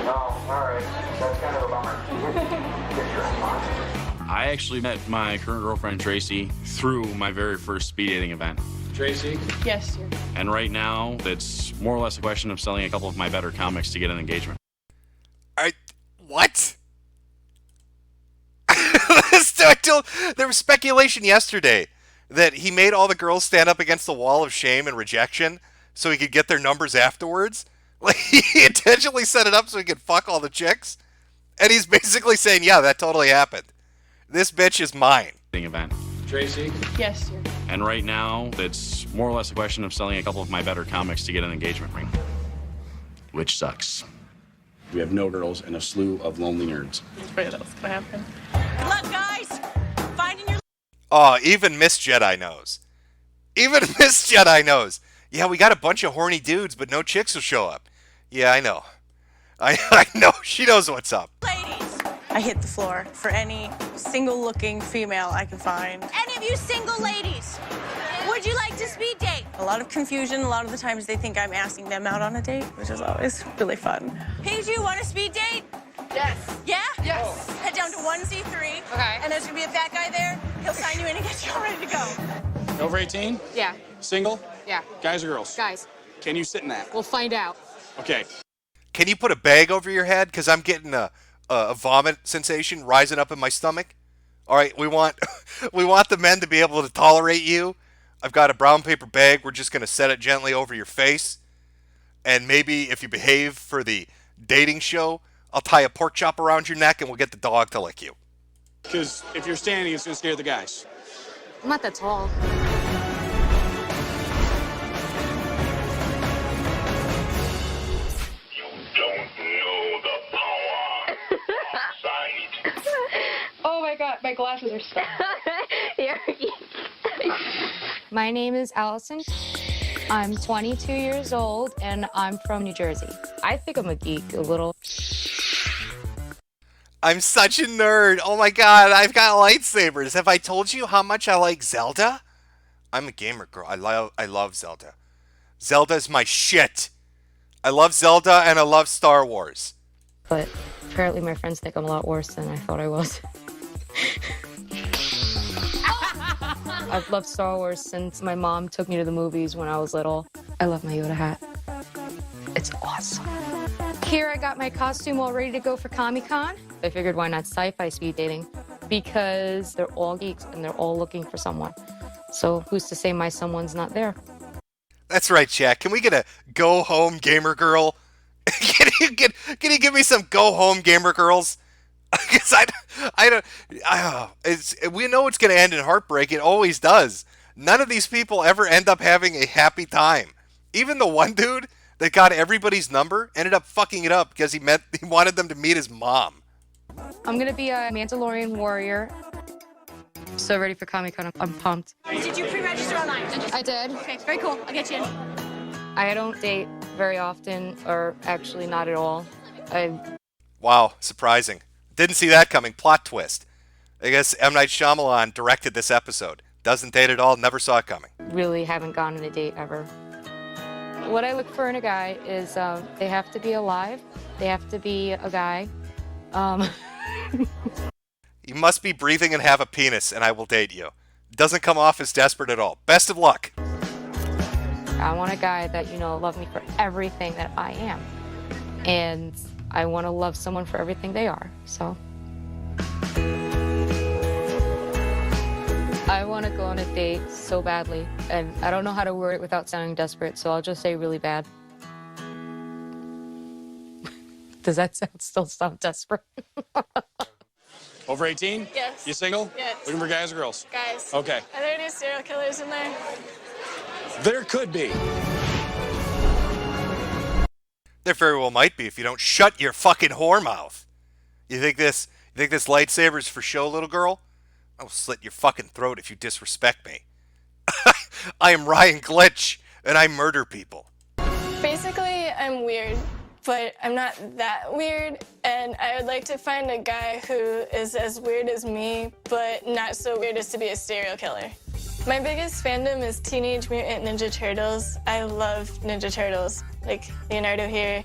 T: Oh, all right. That's kind of a bummer. Get your spot.
N: I actually met my current girlfriend, Tracy, through my very first speed dating event.
U: Tracy?
R: Yes, sir.
N: And right now, it's more or less a question of selling a couple of my better comics to get an engagement.
C: What? There was speculation yesterday that he made all the girls stand up against the wall of shame and rejection so he could get their numbers afterwards. Like, he intentionally set it up so he could fuck all the chicks. And he's basically saying, yeah, that totally happened. This bitch is mine.
N: Event.
U: Tracy?
R: Yes, sir.
N: And right now, it's more or less a question of selling a couple of my better comics to get an engagement ring. Which sucks. We have no girls and a slew of lonely nerds.
R: That's what's gonna happen. Good luck, guys. Finding your.
C: Oh, even Miss Jedi knows. Even Miss Jedi knows. Yeah, we got a bunch of horny dudes, but no chicks will show up. Yeah, I know. I know. She knows what's up.
Q: Ladies, I hit the floor for any single-looking female I can find. Any of you single ladies, would you like to speed date? A lot of confusion. A lot of the times they think I'm asking them out on a date, which is always really fun. Paige, you want a speed date?
R: Yes.
Q: Yeah?
R: Yes.
Q: Head down to 1C3.
R: Okay.
Q: And there's gonna be a fat guy there. He'll sign you in and get you all ready to go.
U: Over 18?
O: Yeah.
U: Single?
O: Yeah.
U: Guys or girls?
O: Guys.
U: Can you sit in that?
O: We'll find out.
U: Okay.
C: Can you put a bag over your head? Because I'm getting a vomit sensation rising up in my stomach. All right, we want the men to be able to tolerate you. I've got a brown paper bag. We're just going to set it gently over your face. And maybe if you behave for the dating show, I'll tie a pork chop around your neck and we'll get the dog to lick you.
U: Because if you're standing, it's going to scare the guys.
O: I'm not that tall.
I: Oh my god, my glasses are stuck.
O: My name is Allison. I'm 22 years old and I'm from New Jersey. I think I'm a geek a little.
C: I'm such a nerd. Oh my god, I've got lightsabers. Have I told you how much I like Zelda? I'm a gamer girl. I love Zelda. Zelda's my shit. I love Zelda and I love Star Wars.
O: But apparently my friends think I'm a lot worse than I thought I was. I've loved Star Wars since my mom took me to the movies when I was little. I love my Yoda hat. It's awesome. Here I got my costume all ready to go for Comic-Con. I figured why not sci-fi speed dating? Because they're all geeks and they're all looking for someone. So who's to say my someone's not there?
C: That's right, Jack. Can we get a go home gamer girl Can you give me some go home gamer girls? Because I don't. We know it's going to end in heartbreak. It always does. None of these people ever end up having a happy time. Even the one dude that got everybody's number ended up fucking it up because he wanted them to meet his mom.
O: I'm gonna be a Mandalorian warrior. So ready for Comic-Con. I'm pumped.
Q: Did you pre-register online?
O: I did.
Q: Okay, very cool. I'll get you in.
O: I don't date very often, or actually not at all.
C: Wow, surprising. Didn't see that coming. Plot twist. I guess M. Night Shyamalan directed this episode. Doesn't date at all, never saw it coming.
O: really haven't gone on a date ever. What I look for in a guy is they have to be alive. They have to be a guy.
C: You must be breathing and have a penis, and I will date you. Doesn't come off as desperate at all. Best of luck.
O: I want a guy that, love me for everything that I am. And I want to love someone for everything they are, so. I want to go on a date so badly, and I don't know how to word it without sounding desperate, so I'll just say really bad. Does that still sound desperate?
U: Over 18?
I: Yes.
U: You single?
I: Yes.
U: Looking for guys or girls?
I: Guys.
U: Okay.
I: Are there any serial killers in there?
U: There could be.
C: There very well might be if you don't shut your fucking whore mouth. You think this lightsaber's for show, little girl? I'll slit your fucking throat if you disrespect me. I am Ryan Glitch, and I murder people.
I: Basically, I'm weird, but I'm not that weird, and I would like to find a guy who is as weird as me, but not so weird as to be a serial killer. My biggest fandom is Teenage Mutant Ninja Turtles. I love Ninja Turtles, like Leonardo here.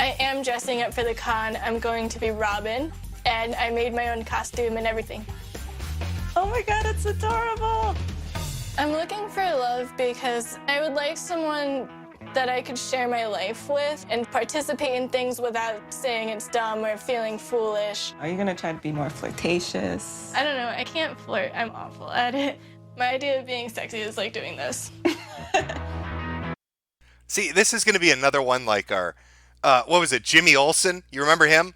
I: I am dressing up for the con. I'm going to be Robin, and I made my own costume and everything. Oh my god, it's adorable! I'm looking for love because I would like someone that I could share my life with and participate in things without saying it's dumb or feeling foolish.
S: Are you gonna try to be more flirtatious?
I: I don't know, I can't flirt. I'm awful at it. My idea of being sexy is like doing this.
C: See, this is going to be another one like our, what was it, Jimmy Olsen? You remember him?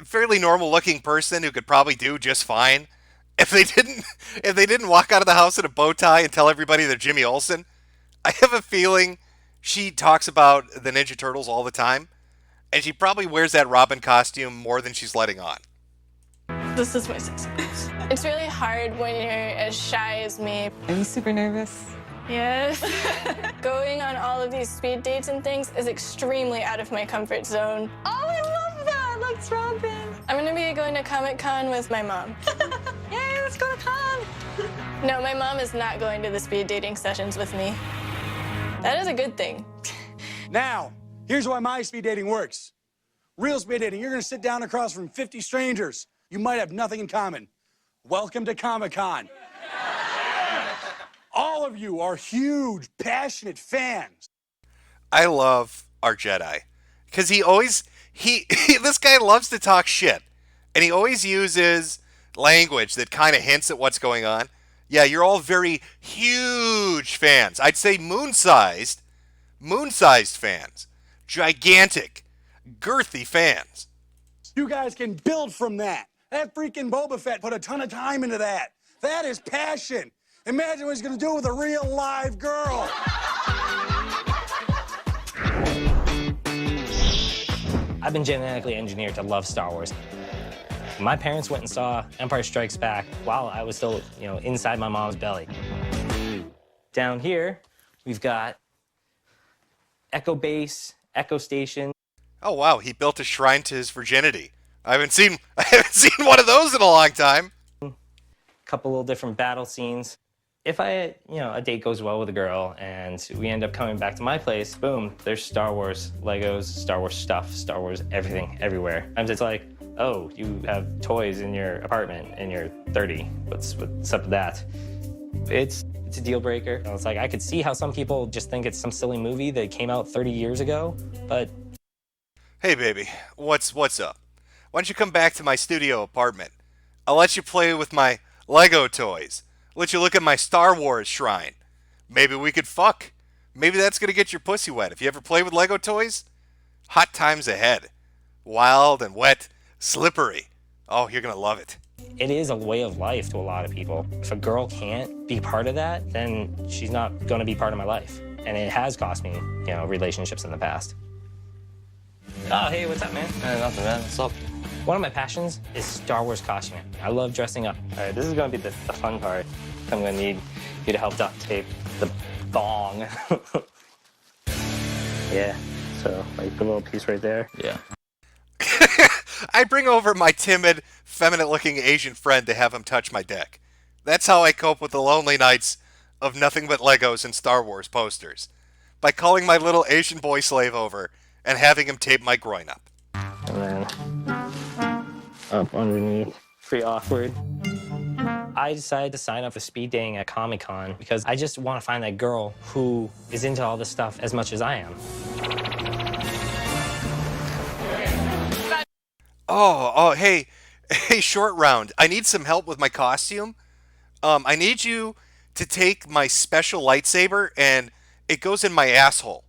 C: Fairly normal-looking person who could probably do just fine. If they didn't walk out of the house in a bow tie and tell everybody they're Jimmy Olsen, I have a feeling she talks about the Ninja Turtles all the time, and she probably wears that Robin costume more than she's letting on.
I: This is my sexy voice. It's really hard when you're as shy as me.
S: Are you super nervous?
I: Yes. Going on all of these speed dates and things is extremely out of my comfort zone. Oh, I love that! Let's Robin. I'm gonna be going to Comic-Con with my mom. Yay, let's go to con! No, my mom is not going to the speed dating sessions with me. That is a good thing.
U: Now, here's why my speed dating works. Real speed dating, you're gonna sit down across from 50 strangers. You might have nothing in common. Welcome to Comic-Con. All of you are huge, passionate fans.
C: I love our Jedi because this guy loves to talk shit, and he always uses language that kind of hints at what's going on. Yeah, you're all very huge fans. I'd say moon-sized fans, gigantic, girthy fans.
U: You guys can build from that. That freaking Boba Fett put a ton of time into that. That is passion. Imagine what he's gonna do with a real live girl.
P: I've been genetically engineered to love Star Wars. My parents went and saw Empire Strikes Back while I was still, inside my mom's belly. Down here, we've got Echo Base, Echo Station.
C: Oh wow, he built a shrine to his virginity. I haven't seen one of those in a long time.
P: Couple little different battle scenes. If a date goes well with a girl and we end up coming back to my place, boom, there's Star Wars Legos, Star Wars stuff, Star Wars everything, everywhere. Sometimes it's like, oh, you have toys in your apartment and you're 30. What's up with that? It's a deal breaker. It's like I could see how some people just think it's some silly movie that came out 30 years ago, but...
C: Hey baby, what's up? Why don't you come back to my studio apartment? I'll let you play with my Lego toys. Let you look at my Star Wars shrine. Maybe we could fuck. Maybe that's gonna get your pussy wet. If you ever play with Lego toys, hot times ahead. Wild and wet, slippery. Oh, you're going to love it.
P: It is a way of life to a lot of people. If a girl can't be part of that, then she's not going to be part of my life. And it has cost me, relationships in the past. Oh, hey, what's up, man? Nothing, man. What's up? One of my passions is Star Wars costuming. I love dressing up. All right, this is going to be the fun part. I'm going to need you to help duct tape the thong. Yeah, so like the little piece right there. Yeah.
C: I bring over my timid, feminine-looking Asian friend to have him touch my dick. That's how I cope with the lonely nights of nothing but Legos and Star Wars posters. By calling my little Asian boy slave over and having him tape my groin up.
P: And then up underneath. Pretty awkward. I decided to sign up for speed dating at Comic-Con because I just want to find that girl who is into all this stuff as much as I am.
C: Hey, Short Round. I need some help with my costume. I need you to take my special lightsaber and it goes in my asshole.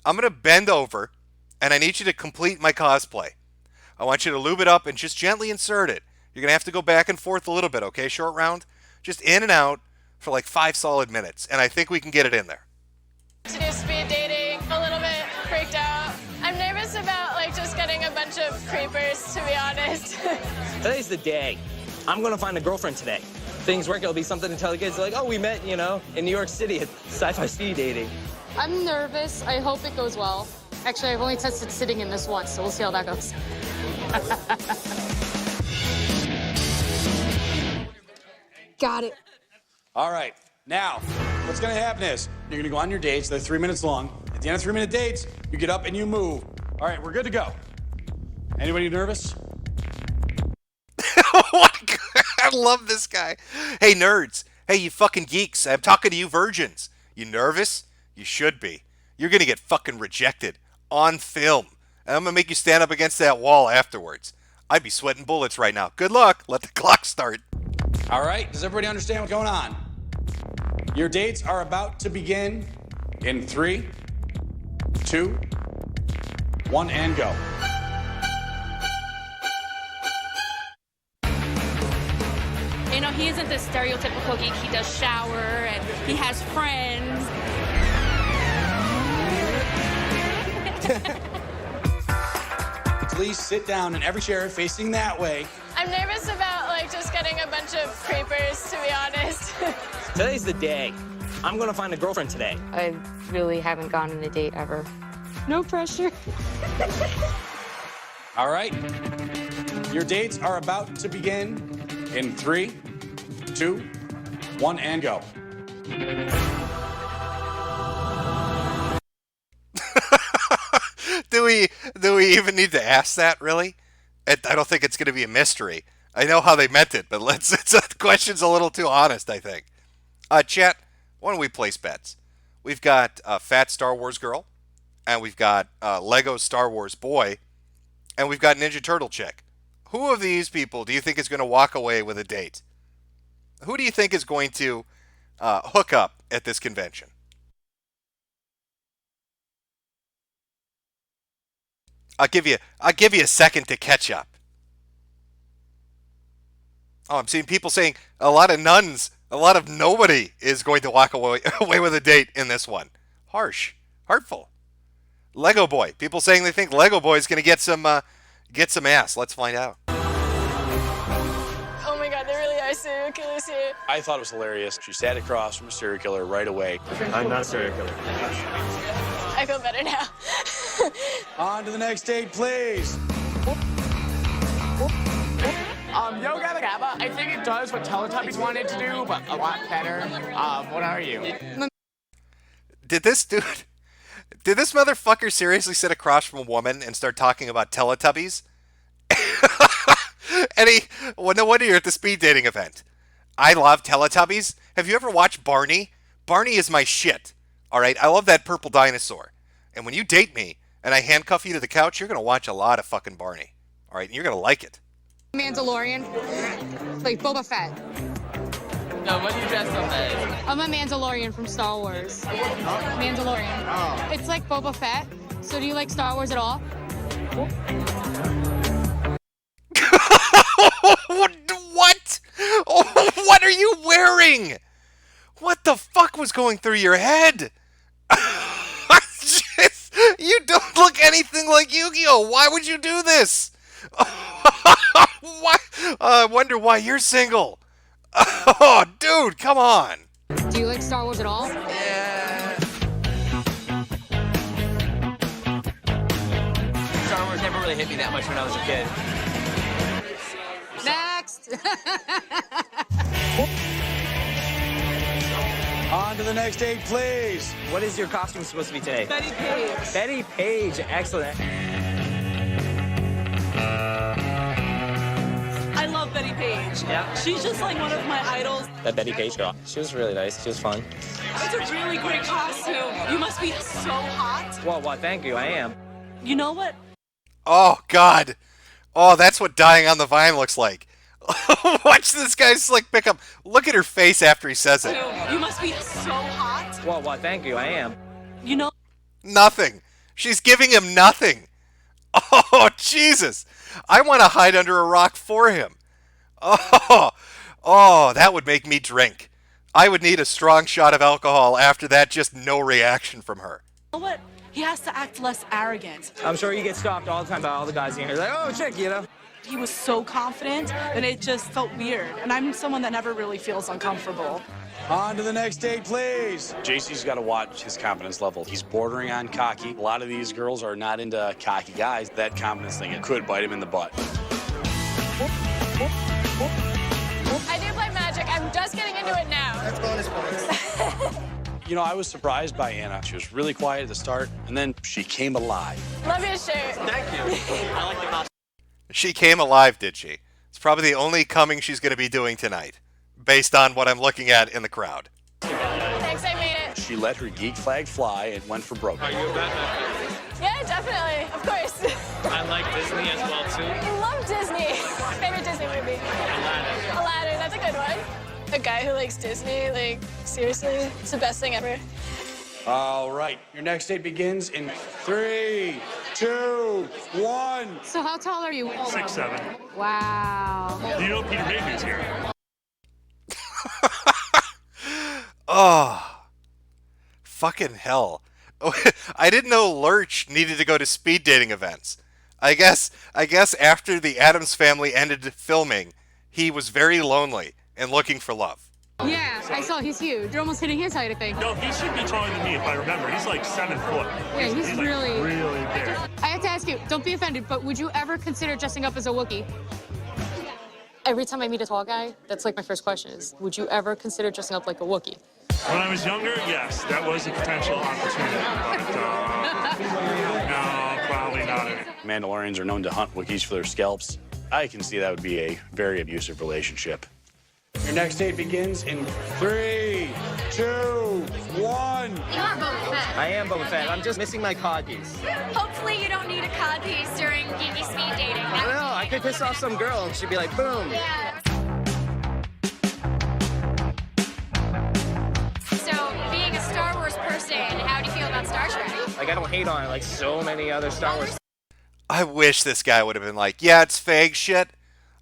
C: I'm going to bend over and I need you to complete my cosplay. I want you to lube it up and just gently insert it. You're going to have to go back and forth a little bit, okay, Short Round? Just in and out for like 5 solid minutes, and I think we can get it in there.
I: To do speed dating, a little bit freaked out. I'm nervous about just getting a bunch of creepers, to be honest.
P: Today's the day. I'm going to find a girlfriend today. Things work, it'll be something to tell the kids, like, oh, we met, in New York City at sci-fi speed dating.
O: I'm nervous. I hope it goes well. Actually, I've only tested sitting in this once, so we'll see how that goes. Got it.
U: All right. Now, what's going to happen is you're going to go on your dates. They're 3 minutes long. At the end of 3-minute dates, you get up and you move. All right, we're good to go. Anybody nervous?
C: I love this guy. Hey, nerds. Hey, you fucking geeks. I'm talking to you virgins. You nervous? You should be. You're going to get fucking rejected on film. And I'm going to make you stand up against that wall afterwards. I'd be sweating bullets right now. Good luck. Let the clock start.
U: All right, does everybody understand what's going on? Your dates are about to begin in 3, 2, 1, and go.
A: He isn't the stereotypical geek. He does shower and he has friends.
U: Please sit down in every chair facing that way.
I: I'm nervous about just getting a bunch of creepers, to be honest.
P: Today's the day. I'm going to find a girlfriend today.
O: I really haven't gone on a date ever. No pressure.
U: All right. Your dates are about to begin in 3, 2, 1, and go.
C: Do we even need to ask that, really? I don't think it's going to be a mystery. I know how they meant it, but the question's a little too honest, I think. Chat, why don't we place bets? We've got Fat Star Wars Girl, and we've got Lego Star Wars Boy, and we've got Ninja Turtle Chick. Who of these people do you think is going to walk away with a date? Who do you think is going to hook up at this convention? I'll give you a second to catch up. Oh, I'm seeing people saying a lot of nuns, a lot of nobody is going to walk away with a date in this one. Harsh, hurtful. Lego Boy. People saying they think Lego Boy is going to get some ass. Let's find out.
I: Oh my God, there really are serial killers here.
U: I thought it was hilarious. She sat across from a serial killer right away.
P: I'm not a serial killer.
I: I feel better now.
U: On to the next date, please.
V: Yoga the Gabba, I think it does what Teletubbies wanted to do, but a lot better. What are you?
C: Did this motherfucker seriously sit across from a woman and start talking about Teletubbies? No wonder you're at the speed dating event. I love Teletubbies. Have you ever watched Barney? Barney is my shit. All right, I love that purple dinosaur. And when you date me and I handcuff you to the couch, you're gonna watch a lot of fucking Barney. All right, and you're gonna like it.
O: Mandalorian, like Boba Fett.
V: No, what do you dress up as?
O: I'm a Mandalorian from Star Wars. Mandalorian.
V: Oh.
O: It's like Boba Fett. So do you like Star Wars at all?
C: What? What are you wearing? What the fuck was going through your head? You don't look anything like Yu-Gi-Oh! Why would you do this? Why? I wonder why you're single. Oh, dude, come on.
O: Do you like Star Wars at all?
B: Star Wars never really hit me that much when I was a kid.
O: Next!
U: On to the next date, please.
B: What is your costume supposed to be today?
V: Betty Page.
B: Betty Page, excellent.
V: I love Betty Page.
B: Yeah.
V: She's just like one of my idols.
B: That Betty Page girl, she was really nice. She was fun.
V: It's a really great costume. You must be so hot.
B: Well, thank you. I am.
V: You know what?
C: Oh, God. Oh, that's what dying on the vine looks like. Watch this guy slick pick up. Look at her face after he says it.
V: You must be so hot.
B: Well, thank you. I am.
V: You know.
C: Nothing. She's giving him nothing. Oh, Jesus. I want to hide under a rock for him. Oh, that would make me drink. I would need a strong shot of alcohol after that, just no reaction from her.
V: You know what? He has to act less arrogant.
B: I'm sure you get stalked all the time by all the guys in here. Like, oh, chick, you know.
V: He was so confident that it just felt weird. And I'm someone that never really feels uncomfortable.
U: On to the next date, please. JC's got to watch his confidence level. He's bordering on cocky. A lot of these girls are not into cocky guys. That confidence thing, it could bite him in the butt.
I: I do play Magic. I'm just getting into it now.
V: That's bonus points.
U: You know, I was surprised by Anna. She was really quiet at the start, and then she came alive.
I: Love your shirt.
B: Thank you. I like the costume.
C: She came alive, did she? It's probably the only coming she's going to be doing tonight, based on what I'm looking at in the crowd.
I: Thanks, I made it.
U: She let her geek flag fly and went for broke.
B: Are you a Batman fan?
I: Yeah, definitely. Of course.
B: I like Disney as well, too.
I: I love Disney. Favorite Disney movie?
B: Aladdin.
I: Aladdin, that's a good one. A guy who likes Disney, like, seriously, it's the best thing ever.
U: All right, your next date begins in 3, 2, 1.
O: So how tall are you?
F: 6'7".
O: Wow.
F: You know Peter Mayhew's here.
C: Oh, fucking hell. I didn't know Lurch needed to go to speed dating events. I guess after the Addams Family ended filming, he was very lonely and looking for love.
O: Yeah, I saw he's huge. You're almost hitting his height, I think.
F: No, he should be taller than me if I remember. He's like 7 foot.
O: Yeah, he's
F: like
O: really
F: big.
O: I have to ask you, don't be offended, but would you ever consider dressing up as a Wookiee? Every time I meet a tall guy, that's like my first question is, would you ever consider dressing up like a Wookiee?
F: When I was younger, yes, that was a potential opportunity, but no, probably not.
U: Mandalorians are known to hunt Wookiees for their scalps. I can see that would be a very abusive relationship. Your next date begins in 3, 2, 1.
D: You are Boba Fett.
B: I am Boba Fett. I'm just missing my cod piece.
D: Hopefully you don't need a cod piece during geeky speed dating.
B: I don't know. I could piss off some girl and she'd be like, boom.
D: Yeah. So, being a Star Wars person, how do you feel about Star Trek?
B: Like, I don't hate on it like so many other Star Wars.
C: I wish this guy would have been like, yeah, it's fag shit.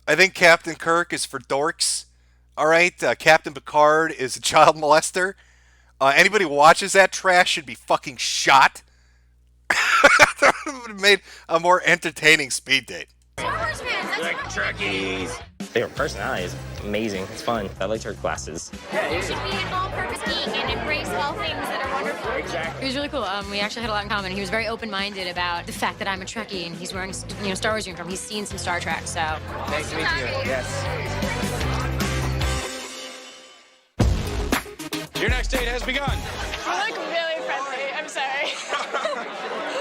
C: I think Captain Kirk is for dorks. All right, Captain Picard is a child molester. Anybody who watches that trash should be fucking shot. That would have made a more entertaining speed date.
D: Star Wars fans, that's
B: Like Trekkies. Their personality is amazing. It's fun. I liked her glasses.
D: You should be an all-purpose geek and embrace all things that are wonderful.
B: Exactly.
O: He was really cool. We actually had a lot in common. He was very open-minded about the fact that I'm a Trekkie and he's wearing, Star Wars uniform. He's seen some Star Trek, so.
B: Nice to meet you. Yes.
U: Your next date has begun.
I: You look really friendly. I'm sorry.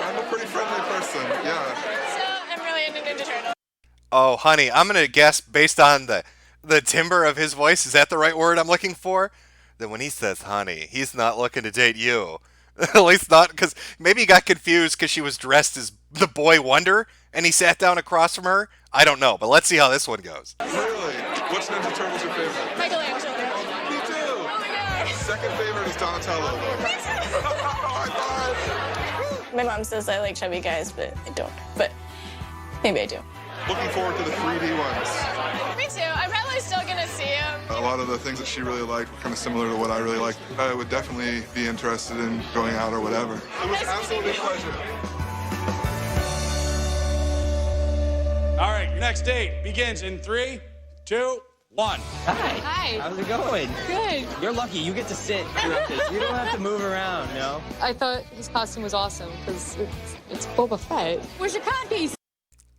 W: I'm a pretty friendly person, yeah.
I: So, I'm really into Ninja Turtles.
C: Oh, honey, I'm going to guess based on the timbre of his voice, is that the right word I'm looking for? That when he says honey, he's not looking to date you. At least not, because maybe he got confused because she was dressed as the Boy Wonder and he sat down across from her. I don't know, but let's see how this one goes.
W: Really? Which Ninja Turtle's your favorite?
I: Michelangelo.
W: Me too.
I: Oh my god.
W: Second favorite is Donatello.
I: My mom says I like chubby guys, but I don't. But Maybe I do.
W: Looking forward to the 3D ones.
I: Me too. I'm probably still gonna see him.
W: A lot of the things that she really liked were kind of similar to what I really liked. I would definitely be interested in going out or whatever. It was absolutely a pleasure.
U: All right, your next date begins in 3, 2, 1.
P: Hi.
A: Hi.
P: How's it going?
A: Good.
P: You're lucky. You get to sit throughout this. You don't have to move around, no?
A: I thought his costume was awesome because it's Boba Fett. Where's your codpiece?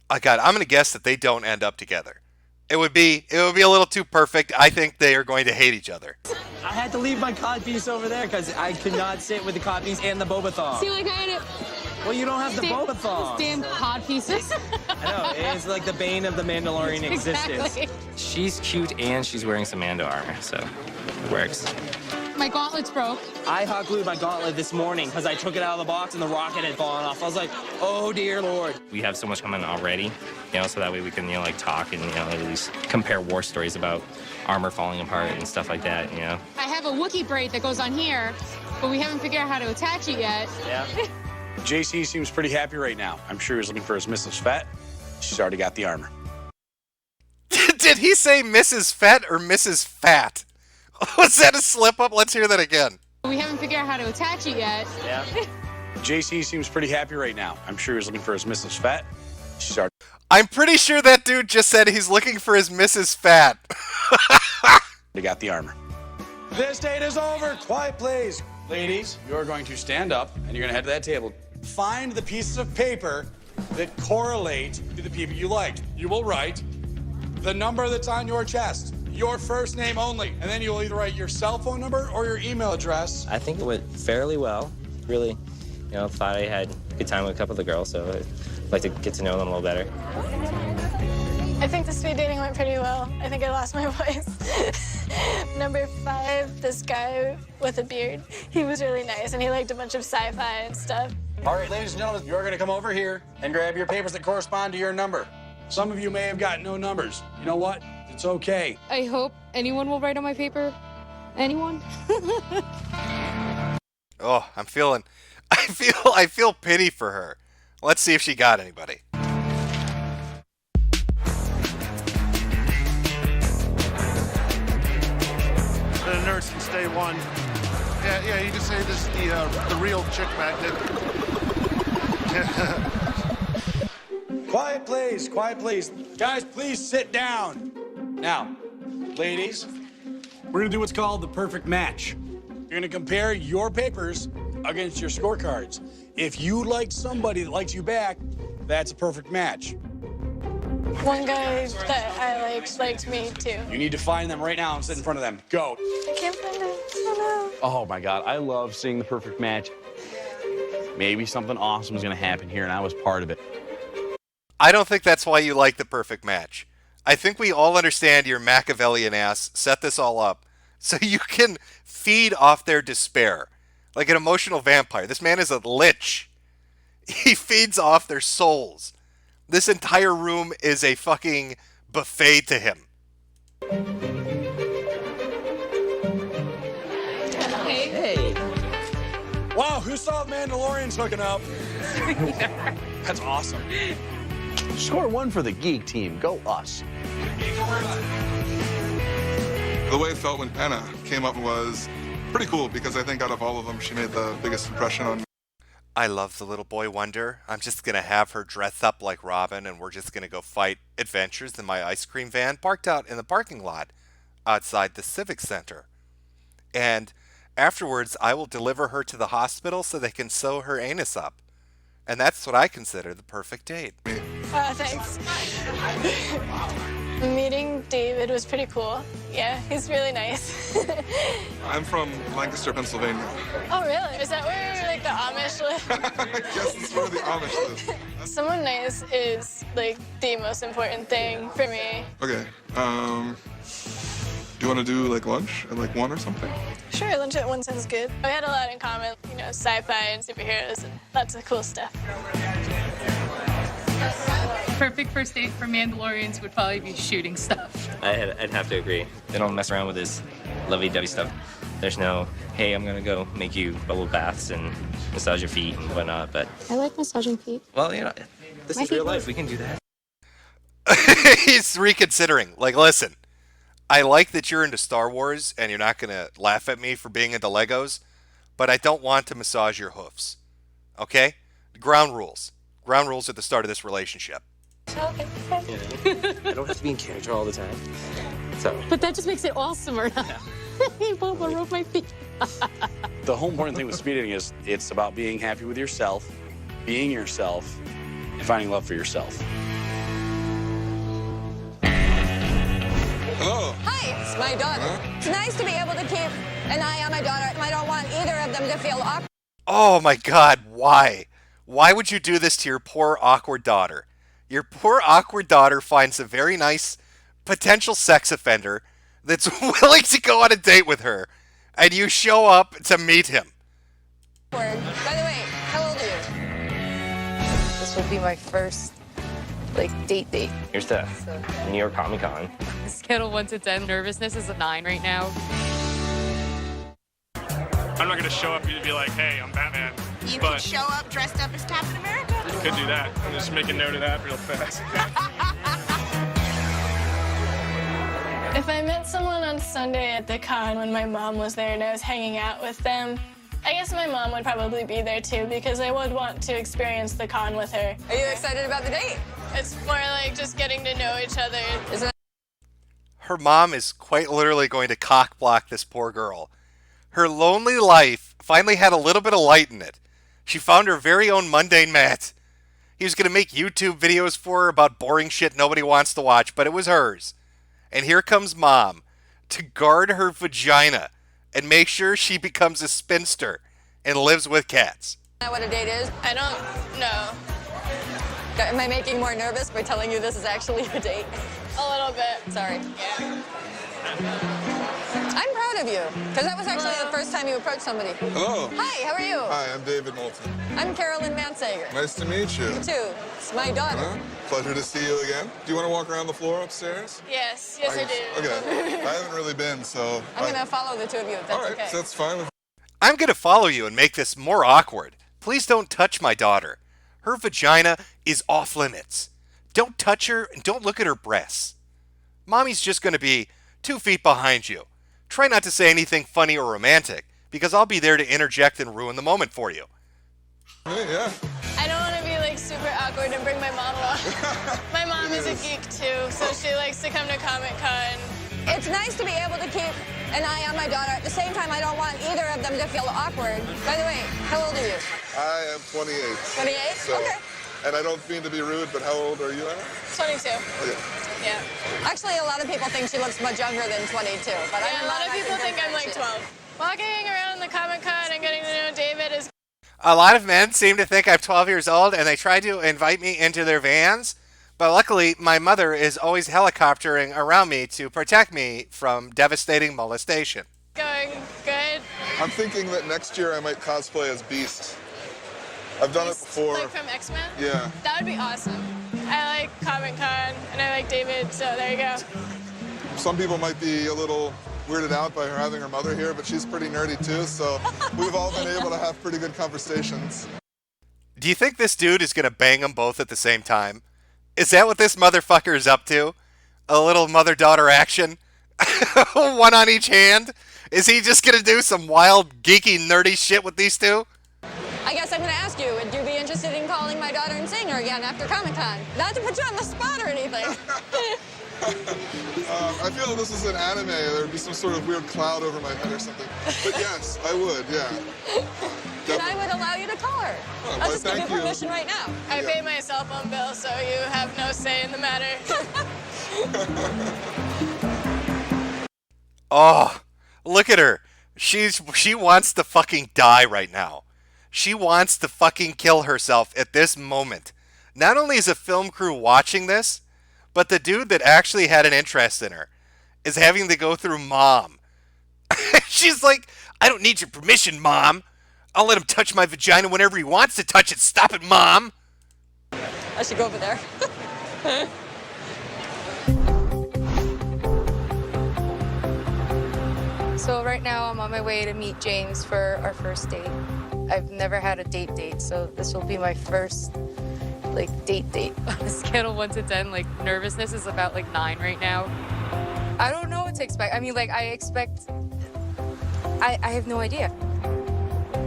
C: Oh God, I'm gonna guess that they don't end up together. It would be a little too perfect. I think they are going to hate each other.
P: I had to leave my codpiece over there because I could not sit with the codpiece and the boba thong.
A: See, like I had it.
P: Well, you don't have the boba thong.
A: Damn cod pieces.
P: I know, it's like the bane of the Mandalorian existence.
A: Exactly.
B: She's cute and she's wearing some Mando armor, so it works.
A: My gauntlets broke.
P: I hot glued my gauntlet this morning because I took it out of the box and the rocket had fallen off. I was like, oh dear Lord.
B: We have so much coming already, so that way we can, like talk and, at least compare war stories about armor falling apart and stuff like that,
A: I have a Wookiee braid that goes on here, but we haven't figured out how to attach it yet.
P: Yeah.
U: JC seems pretty happy right now. I'm sure he's looking for his Mrs. Fett. She's already got the armor.
C: Did he say Mrs. Fett or Mrs. Fat? Was that a slip up? Let's hear that again.
A: We haven't figured out how to attach it yet.
P: Yeah.
U: JC seems pretty happy right now. I'm sure he's looking for his Mrs. Fett. She's already...
C: I'm pretty sure that dude just said he's looking for his Mrs. Fat.
U: They got the armor. This date is over. Quiet, please. Ladies, you're going to stand up and you're going to head to that table. Find the pieces of paper that correlate to the people you like. You will write the number that's on your chest, your first name only, and then you'll either write your cell phone number or your email address.
B: I think it went fairly well. Really, thought I had a good time with a couple of the girls, so I'd like to get to know them a little better.
I: I think the speed dating went pretty well. I think I lost my voice. Number 5, this guy with a beard. He was really nice, and he liked a bunch of sci-fi and stuff.
U: All right, ladies and gentlemen, you're going to come over here and grab your papers that correspond to your number. Some of you may have got no numbers. You know what? It's okay.
A: I hope anyone will write on my paper. Anyone?
C: Oh, I feel pity for her. Let's see if she got anybody.
E: The nurse can stay one. Yeah, you can say this is the real chick magnet.
U: Quiet, please. Quiet, please. Guys, please sit down. Now, ladies, we're going to do what's called the perfect match. You're going to compare your papers against your scorecards. If you like somebody that likes you back, that's a perfect match.
I: One guy that I liked me too.
U: You need to find them right now and sit in front of them. Go.
I: I can't find him. Oh no.
N: Oh my God, I love seeing the perfect match. Maybe something awesome is gonna happen here, and I was part of it.
C: I don't think that's why you like the perfect match. I think we all understand your Machiavellian ass set this all up so you can feed off their despair. Like an emotional vampire. This man is a lich. He feeds off their souls. This entire room is a fucking buffet to him.
P: Hey.
U: Wow, who saw the Mandalorians hooking up? That's awesome.
N: Score 1 for the geek team. Go us.
W: The way it felt when Anna came up was pretty cool because I think out of all of them, she made the biggest impression on me.
C: I love the little boy wonder. I'm just going to have her dress up like Robin and we're just going to go fight adventures in my ice cream van parked out in the parking lot outside the Civic Center. And afterwards, I will deliver her to the hospital so they can sew her anus up. And that's what I consider the perfect date.
I: Thanks. Meeting David was pretty cool. Yeah, he's really nice.
W: I'm from Lancaster, Pennsylvania.
I: Oh, really? Is that where, like, the Amish live?
W: I guess it's where the Amish live.
I: Someone nice is, like, the most important thing for me.
W: Okay, do you want to do, like, lunch at, like, 1 or something?
I: Sure, lunch at 1 sounds good. We had a lot in common, sci-fi and superheroes and lots of cool stuff.
A: Perfect first date for Mandalorians would probably be shooting stuff.
B: I'd have to agree. They don't mess around with this lovey-dovey stuff. There's no, hey, I'm gonna go make you bubble baths and massage your feet and whatnot, but...
O: I like massaging feet.
B: Well, this
O: My
B: is real
O: feet
B: life.
O: move.
B: We can do that.
C: He's reconsidering. Like, listen, I like that you're into Star Wars and you're not going to laugh at me for being into Legos, but I don't want to massage your hoofs. Okay? Ground rules. Ground rules at the start of this relationship.
B: I don't have to be in character all the time. So.
A: But that just makes it awesomer. Hey, Papa, rub my feet.
U: The whole important thing with speed dating is it's about being happy with yourself, being yourself, and finding love for yourself.
G: Hello. Hi, it's my daughter. It's nice to be able to keep an eye on my daughter. I don't want either of them to feel awkward.
C: Oh my God, why? Why would you do this to your poor awkward daughter? Your poor awkward daughter finds a very nice potential sex offender that's willing to go on a date with her, and you show up to meet him.
G: By the way, how old are you?
O: This will be my first, date.
B: Here's to New York Comic Con.
A: Scale of 1 to 10, nervousness is a 9 right now.
H: I'm not going to show up and be like, hey, I'm Batman.
D: You
H: but
D: could show up dressed up as Captain America.
H: you could do that. I'm just make a note of that real fast.
I: If I met someone on Sunday at the con when my mom was there and I was hanging out with them, I guess my mom would probably be there too because I would want to experience the con with her.
G: Are you excited about the date?
I: It's more like just getting to know each other.
G: Isn't it?
C: Her mom is quite literally going to cock block this poor girl. Her lonely life finally had a little bit of light in it. She found her very own mundane Matt. He was going to make YouTube videos for her about boring shit nobody wants to watch, but it was hers. And here comes Mom to guard her vagina and make sure she becomes a spinster and lives with cats.
G: Isn't that what a date is?
I: I don't know.
G: Am I making more nervous by telling you this is actually a date?
I: A little bit.
G: Sorry.
I: Yeah.
G: I'm proud of you, because that was actually the first time you approached somebody.
W: Hello.
G: Hi, how are you?
W: Hi, I'm David Moulton.
G: I'm Carolyn Mansager.
W: Nice to meet you.
G: You too. It's my daughter.
W: Pleasure to see you again. Do you want to walk around the floor upstairs?
I: Yes, I do.
W: Okay. I haven't really been, so...
G: I'm going to follow the two of you, if that's
W: all right,
G: okay.
W: so that's fine with
C: I'm going to follow you and make this more awkward. Please don't touch my daughter. Her vagina is off limits. Don't touch her and don't look at her breasts. Mommy's just going to be 2 feet behind you. Try not to say anything funny or romantic, because I'll be there to interject and ruin the moment for you.
W: Yeah.
I: I don't want to be super awkward and bring my mom along. My mom is a geek too, so she likes to come to Comic-Con.
G: It's nice to be able to keep an eye on my daughter. At the same time, I don't want either of them to feel awkward. By the way, how old are you?
W: I am 28.
G: 28?
W: So,
G: okay.
W: And I don't mean to be rude, but how old are you, Anna?
I: 22.
W: Okay.
I: Yeah.
G: Actually, a lot of people think she looks much younger than 22, but
I: a lot of people think I'm 12. Walking around the Comic-Con and getting to know David is...
C: A lot of men seem to think I'm 12 years old, and they try to invite me into their vans. But luckily, my mother is always helicoptering around me to protect me from devastating molestation.
I: Going good.
W: I'm thinking that next year I might cosplay as Beast. I've done it before.
I: Like from X-Men?
W: Yeah.
I: That would be awesome. I like Comic-Con, and I like David, so there you go.
W: Some people might be a little weirded out by her having her mother here, but she's pretty nerdy too, so we've all been able to have pretty good conversations.
C: Do you think this dude is going to bang them both at the same time? Is that what this motherfucker is up to? A little mother-daughter action? One on each hand? Is he just going to do some wild, geeky, nerdy shit with these two?
G: I guess I'm going to ask you, would you be interested in calling my daughter and seeing her again after Comic-Con? Not to put you on the spot or anything.
W: I feel like this is an anime. There'd be some sort of weird cloud over my head or something. But yes, I would, yeah.
G: And I would allow you to call her. I'll just give you permission right now.
I: I pay my cell phone bill, so you have no say in the matter.
C: Oh, look at her. She wants to fucking die right now. She wants to fucking kill herself at this moment. Not only is a film crew watching this, but the dude that actually had an interest in her is having to go through Mom. She's like, I don't need your permission, Mom. I'll let him touch my vagina whenever he wants to touch it. Stop it, Mom.
G: I should go over there.
O: So right now I'm on my way to meet James for our first date. I've never had a date, so this will be my first like date.
A: On a scale of 1 to 10, like nervousness is about like 9 right now.
O: I don't know what to expect. I mean, like I have no idea.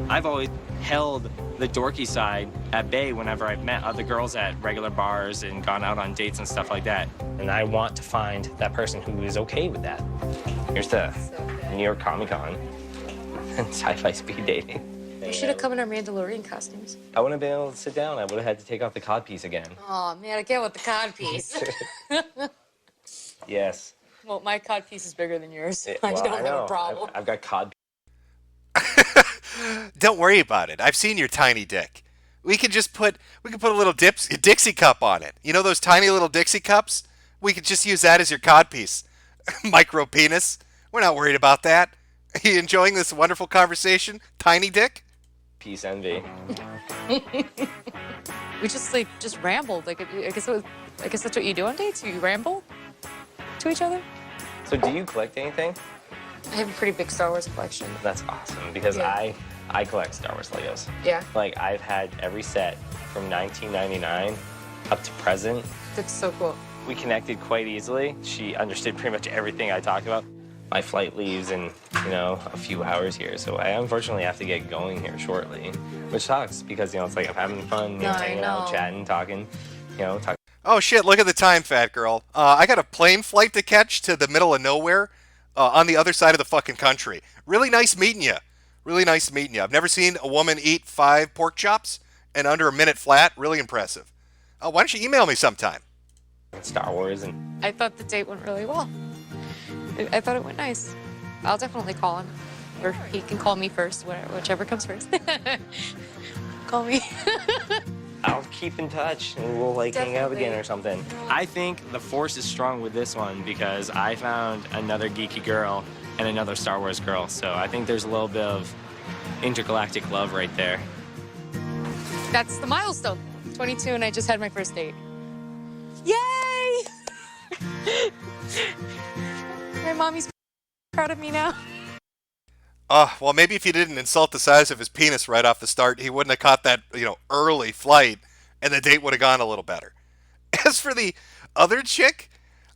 B: I've always held the dorky side at bay whenever I've met other girls at regular bars and gone out on dates and stuff like that. And I want to find that person who is okay with that. Here's the New York Comic Con and sci-fi speed dating.
O: We should have come in our Mandalorian costumes.
B: I wouldn't have been able to sit down. I would have had to take off the codpiece again.
O: Oh man, I can't with the codpiece.
B: Yes.
A: Well, my cod piece is bigger than yours.
B: Well,
A: I don't have
B: know.
A: a problem.
B: I've got cod.
C: Don't worry about it. I've seen your tiny dick. We could put a little Dixie cup on it. You know those tiny little Dixie cups? We could just use that as your codpiece. Micro penis. We're not worried about that. Are you enjoying this wonderful conversation, tiny dick?
B: Peace envy.
A: We just rambled. Like I guess that's what you do on dates. You ramble to each other.
B: So do you collect anything?
O: I have a pretty big Star Wars collection.
B: That's awesome because
O: Yeah.
B: I collect Star Wars Legos.
O: Yeah.
B: Like I've had every set from 1999 up to present.
O: That's so cool.
B: We connected quite easily. She understood pretty much everything I talked about. My flight leaves in, a few hours here, so I unfortunately have to get going here shortly, which sucks because, it's like I'm having fun, hanging out, chatting, talking, talking.
C: Oh shit, look at the time, fat girl. I got a plane flight to catch to the middle of nowhere on the other side of the fucking country. Really nice meeting you. Really nice meeting you. I've never seen a woman eat 5 pork chops in under a minute flat. Really impressive. Why don't you email me sometime?
B: Star Wars and...
A: I thought the date went really well. I thought it went nice. I'll definitely call him. Or he can call me first, whichever comes first. Call me.
B: I'll keep in touch and we'll hang out again or something. I think the force is strong with this one because I found another geeky girl and another Star Wars girl. So I think there's a little bit of intergalactic love right there.
A: That's the milestone. 22 and I just had my first date. Yay! My mommy's proud of me now.
C: Well, maybe if you didn't insult the size of his penis right off the start, he wouldn't have caught that, early flight, and the date would have gone a little better. As for the other chick,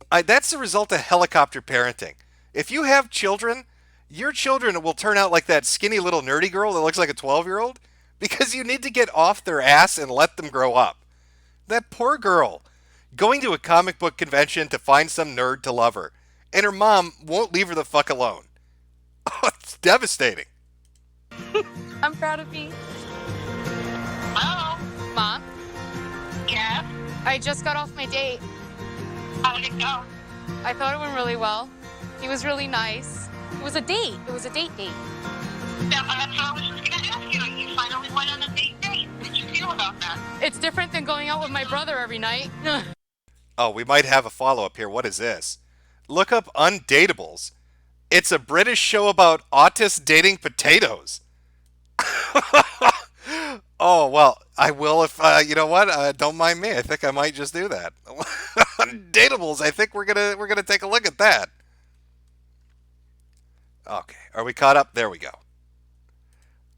C: that's the result of helicopter parenting. If you have children, your children will turn out like that skinny little nerdy girl that looks like a 12-year-old, because you need to get off their ass and let them grow up. That poor girl, going to a comic book convention to find some nerd to love her, and her mom won't leave her the fuck alone. Oh, it's devastating.
A: I'm proud of me. Hello? Mom?
D: Yeah?
A: I just got off my date.
D: How did it go?
A: I thought it went really well. He was really nice. It was a date. It was a date.
D: That's what I was just going to ask you. You finally went on a date. What did you feel about that?
A: It's different than going out with my brother every night.
C: Oh, we might have a follow-up here. What is this? Look up Undateables. It's a British show about autists dating potatoes. Oh, well, I will if, you know what? Don't mind me. I think I might just do that. Undateables. I think we're gonna take a look at that. Okay. Are we caught up? There we go.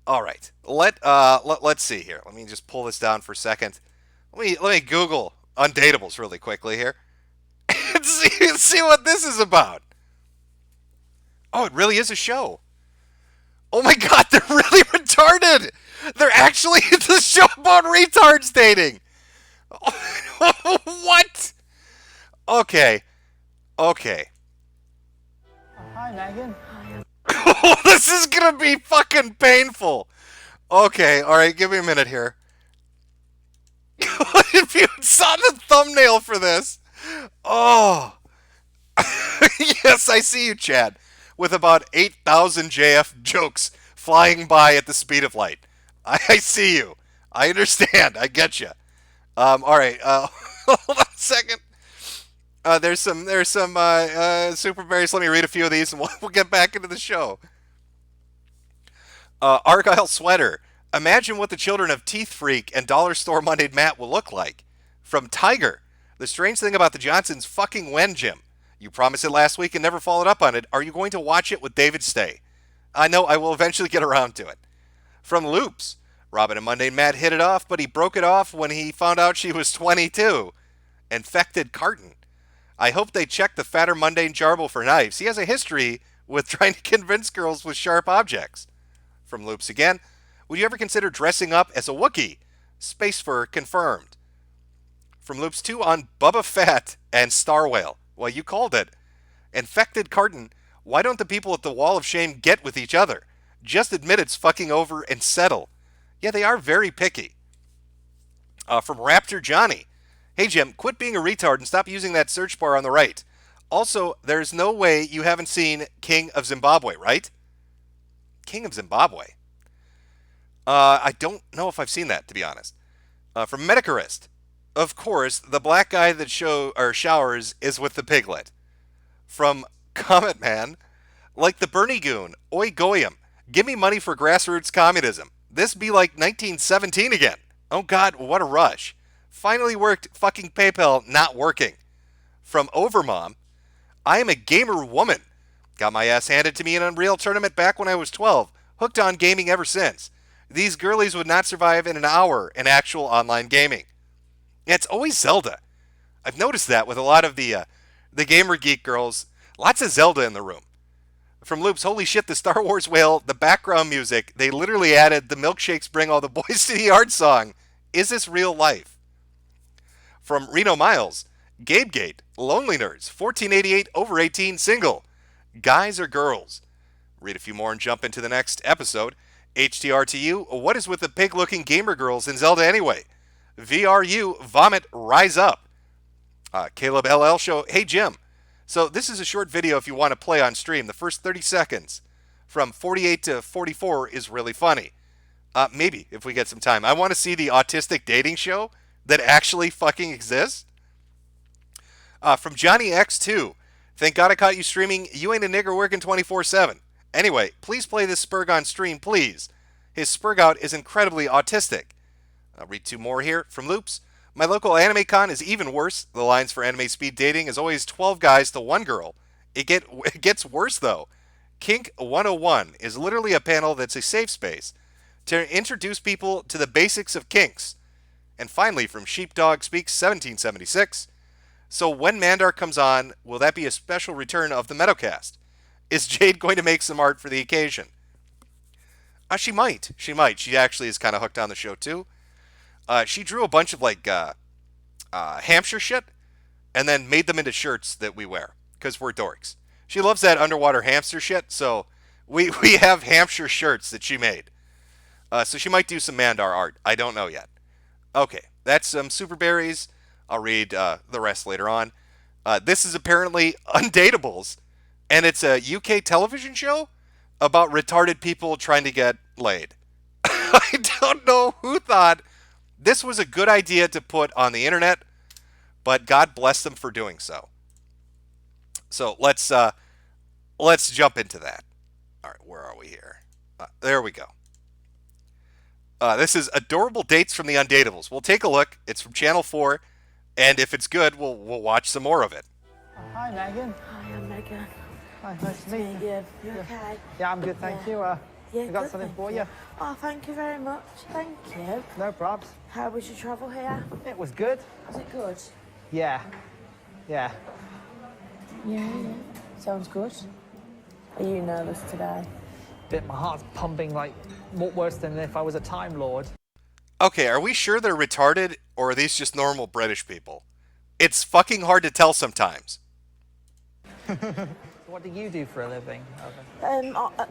C: All right. Let's see here. Let me just pull this down for a second. Let me Google Undateables really quickly here. and see what this is about. Oh, it really is a show. Oh my god, they're really retarded. They're actually the show about retards dating. What? Okay.
V: Hi, Megan.
C: Oh, this is gonna be fucking painful. Okay, alright, give me a minute here. If you saw the thumbnail for this. Oh. Yes, I see you, Chad. With about 8,000 JF jokes flying by at the speed of light. I see you. I understand. I get you. Alright, hold on a second. There's some super berries. Let me read a few of these and we'll get back into the show. Argyle Sweater. Imagine what the children of Teeth Freak and Dollar Store Monday Matt will look like. From Tiger. The strange thing about the Johnsons fucking when, Jim. You promised it last week and never followed up on it. Are you going to watch it with David Stay? I know I will eventually get around to it. From Loops. Robin and Monday Matt hit it off, but he broke it off when he found out she was 22. Infected Carton. I hope they check the fatter mundane Jarble for knives. He has a history with trying to convince girls with sharp objects. From Loops again. Would you ever consider dressing up as a Wookiee? Space Fur confirmed. From Loops 2 on Bubba Fett and Star Whale. Well, you called it. Infected Carton. Why don't the people at the Wall of Shame get with each other? Just admit it's fucking over and settle. Yeah, they are very picky. From Raptor Johnny. Hey, Jim, quit being a retard and stop using that search bar on the right. Also, there's no way you haven't seen King of Zimbabwe, right? King of Zimbabwe? I don't know if I've seen that, to be honest. From Metokurist. Of course, the black guy that showers is with the piglet. From Comet Man. Like the Bernie Goon. Oi Goyim. Give me money for grassroots communism. This be like 1917 again. Oh God, what a rush. Finally worked, fucking PayPal not working. From Overmom. I am a gamer woman. Got my ass handed to me in Unreal Tournament back when I was 12. Hooked on gaming ever since. These girlies would not survive in an hour in actual online gaming. Yeah, it's always Zelda. I've noticed that with a lot of the Gamer Geek girls. Lots of Zelda in the room. From Loops, holy shit, the Star Wars whale, the background music, they literally added the Milkshakes Bring All the Boys to the Yard song. Is this real life? From Reno Miles, Gabe Gate, Lonely Nerds, 1488, over 18, single. Guys or girls? Read a few more and jump into the next episode. HTRTU, what is with the pig-looking gamer girls in Zelda anyway? VRU, Vomit, Rise Up. Caleb LL Show, hey Jim. So this is a short video if you want to play on stream. The first 30 seconds from 48 to 44 is really funny. Maybe, if we get some time. I want to see the autistic dating show that actually fucking exists. From Johnny X2. Thank God I caught you streaming. You ain't a nigger working 24/7. Anyway, please play this Spurg on stream, please. His Spurg out is incredibly autistic. I'll read two more here from Loops. My local anime con is even worse. The lines for anime speed dating is always 12 guys to one girl. It gets worse, though. Kink 101 is literally a panel that's a safe space to introduce people to the basics of kinks. And finally, from Sheepdog Speaks 1776. So when Mandar comes on, will that be a special return of the Meadowcast? Is Jade going to make some art for the occasion? She might. She might. She actually is kind of hooked on the show, too. She drew a bunch of, like, Hampshire shit and then made them into shirts that we wear because we're dorks. She loves that underwater hamster shit, so we have Hampshire shirts that she made. So she might do some Mandar art. I don't know yet. Okay, that's some Super Berries. I'll read the rest later on. This is apparently Undateables, and it's a UK television show about retarded people trying to get laid. I don't know who thought this was a good idea to put on the internet, but God bless them for doing so. So let's jump into that. All right, where are we here? There we go. This is Adorable Dates from the Undateables. We'll take a look. It's from Channel 4, and if it's good, we'll watch some more of it.
J: Hi, Megan.
K: Hi, I'm Megan.
J: Hi, nice to meet you.
K: You okay?
J: Yeah, I'm good, thank you.
K: Yeah,
J: I got
K: good,
J: something
K: thank
J: for
K: you.
J: you.
K: Oh, thank you very much. Thank you.
J: No probs.
K: How was your travel here?
J: It was good.
K: Was it good?
J: Yeah. Yeah.
K: Yeah. Sounds good. Are you nervous today?
J: My heart's pumping like worse than if I was a Time Lord.
C: Okay, are we sure they're retarded, or are these just normal British people? It's fucking hard to tell sometimes.
J: What do you do for a living?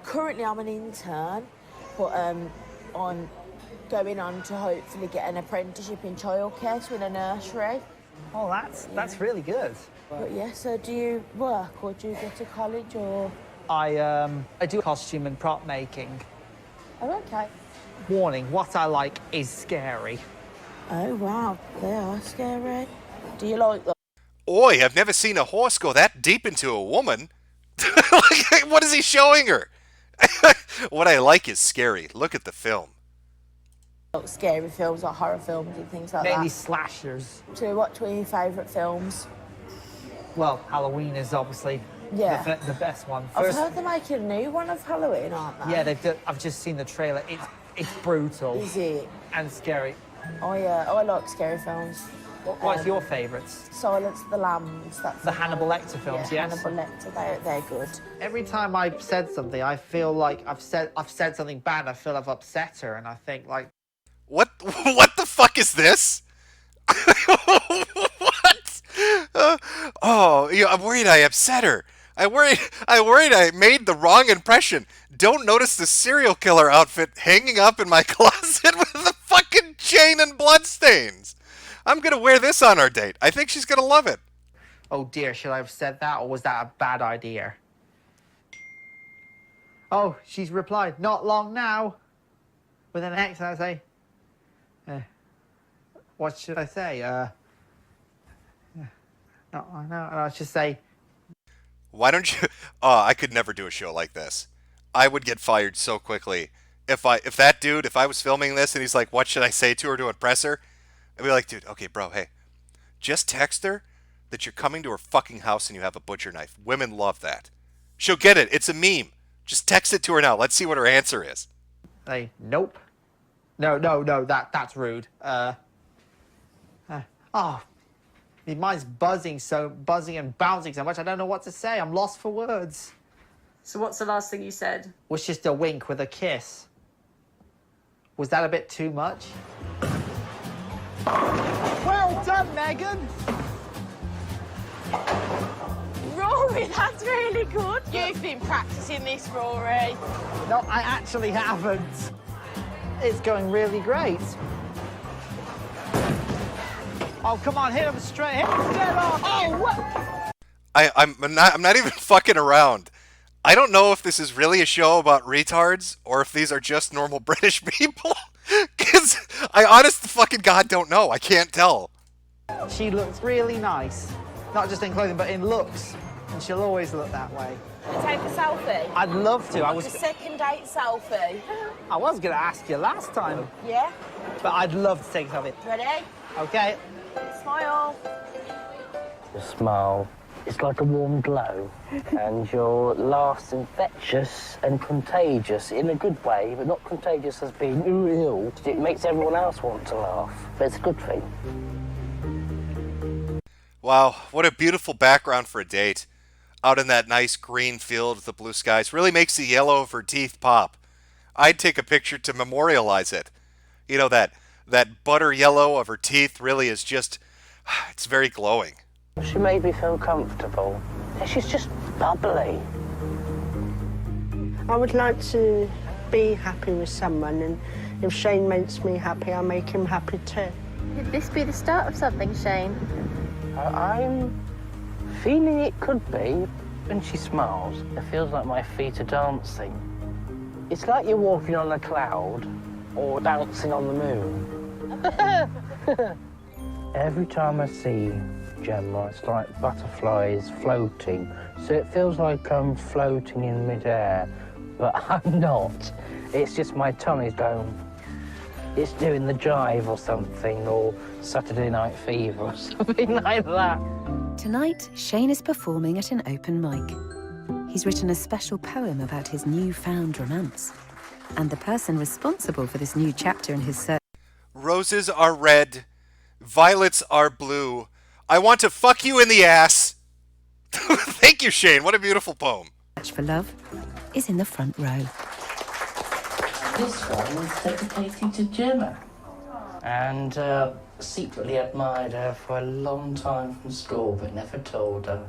K: Currently I'm an intern, but I'm going on to hopefully get an apprenticeship in childcare, so in a nursery.
J: Oh, that's really good.
K: But yeah, so do you work or do you go to college or?
J: I do costume and prop making.
K: Oh, okay.
J: Warning, what I like is scary.
K: Oh wow, they are scary. Do you like them?
C: Oi, I've never seen a horse go that deep into a woman. Like, what is he showing her? What I like is scary. Look at the film.
K: Scary films or horror films and things like that.
J: Mainly slashers.
K: So what were your favourite films?
J: Well, Halloween is obviously the best one.
K: I've heard they're making a new one of Halloween, aren't they?
J: Yeah, I've just seen the trailer. It's It's brutal.
K: Is it?
J: And scary.
K: I like scary films.
J: What's your favourites?
K: Silence of the Lambs. That's
J: The Hannibal Lecter films,
K: yeah,
J: yes?
K: Hannibal Lecter, they're good.
J: Every time I've said something, I feel like I've said something bad. I feel I've upset her, and I think like,
C: what the fuck is this? What? I'm worried I upset her. I worried I made the wrong impression. Don't notice the serial killer outfit hanging up in my closet with the fucking chain and bloodstains. I'm gonna wear this on our date. I think she's gonna love it.
J: oh dear, should I have said that, or was that a bad idea? Oh, she's replied, not long now. With an X, and I say, what should I say? Not long now. And I'll just say,
C: Why don't you? Oh, I could never do a show like this. I would get fired so quickly. If I was filming this and he's like, what should I say to her to impress her? I'd be like, dude, okay, bro, hey, just text her that you're coming to her fucking house and you have a butcher knife. Women love that. She'll get it. It's a meme. Just text it to her now. Let's see what her answer is.
J: say, nope. No, that's rude. My mind's buzzing and bouncing so much, I don't know what to say. I'm lost for words.
L: So what's the last thing you said?
J: Was just a wink with a kiss. Was that a bit too much? Well done, Megan!
K: Rory, that's really good. You've been practicing this, Rory.
J: No, I actually haven't. It's going really great. Oh, come on, hit him straight. Hit him dead on. Oh, what?
C: I'm not even fucking around. I don't know if this is really a show about retards or if these are just normal British people. Because I honest to fucking God don't know. I can't tell.
J: She looks really nice. Not just in clothing, but in looks. And she'll always look that way.
K: Take a selfie?
J: I'd love to.
K: Like a second date selfie.
J: I was going to ask you last time.
K: Yeah?
J: But I'd love to take a selfie.
K: Ready?
J: Okay.
K: Smile.
M: Your smile is like a warm glow, and your laugh's infectious and contagious in a good way, but not contagious as being ill. It makes everyone else want to laugh, but it's a good thing.
C: Wow, what a beautiful background for a date. Out in that nice green field with the blue skies. Really makes the yellow of her teeth pop. I'd take a picture to memorialize it. You know, that butter yellow of her teeth really is just, it's very glowing.
M: She made me feel comfortable. She's just bubbly.
T: I would like to be happy with someone, and if Shane makes me happy, I'll make him happy too.
X: Could this be the start of something, Shane?
M: I'm feeling it could be. When she smiles, it feels like my feet are dancing. It's like you're walking on a cloud or dancing on the moon. Every time I see Gemma, it's like butterflies floating. So it feels like I'm floating in midair, but I'm not. It's just my tummy's going, it's doing the jive or something, or Saturday Night Fever or something like that.
Y: Tonight, Shane is performing at an open mic. He's written a special poem about his newfound romance. And the person responsible for this new chapter in his search...
C: Roses are red, violets are blue. I want to fuck you in the ass. Thank you, Shane. What a beautiful poem.
Y: ...for love is in the front row.
M: This one was dedicated to Gemma. And secretly admired her for a long time from school, but never told her.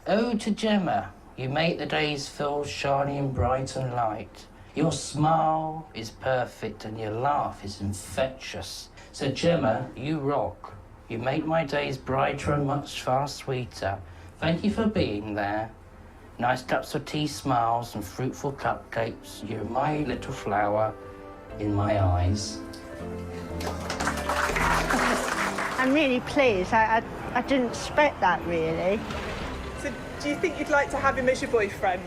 M: Oh, to Gemma, you make the days feel shiny and bright and light. Your smile is perfect and your laugh is infectious. So Gemma, you rock. You make my days brighter and much far sweeter. Thank you for being there. Nice cups of tea, smiles and fruitful cupcakes. You're my little flower in my eyes.
T: I'm really pleased. I didn't expect that, really.
Z: So do you think you'd like to have him as your boyfriend?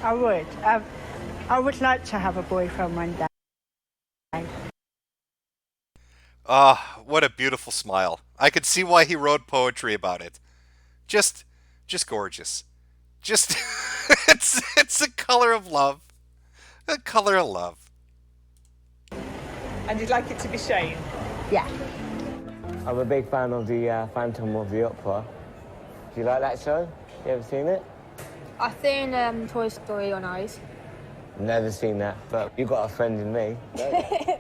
T: I would. I would like to have a boyfriend one day.
C: Ah, what a beautiful smile. I could see why he wrote poetry about it. Just gorgeous. Just It's a color of love. A color of love.
Z: And you'd like it to be Shane?
E: Yeah. I'm a big fan of the Phantom of the Opera. Do you like that show? You ever seen it?
X: I've seen Toy Story on Ice.
E: Never seen that, but you got a friend in me.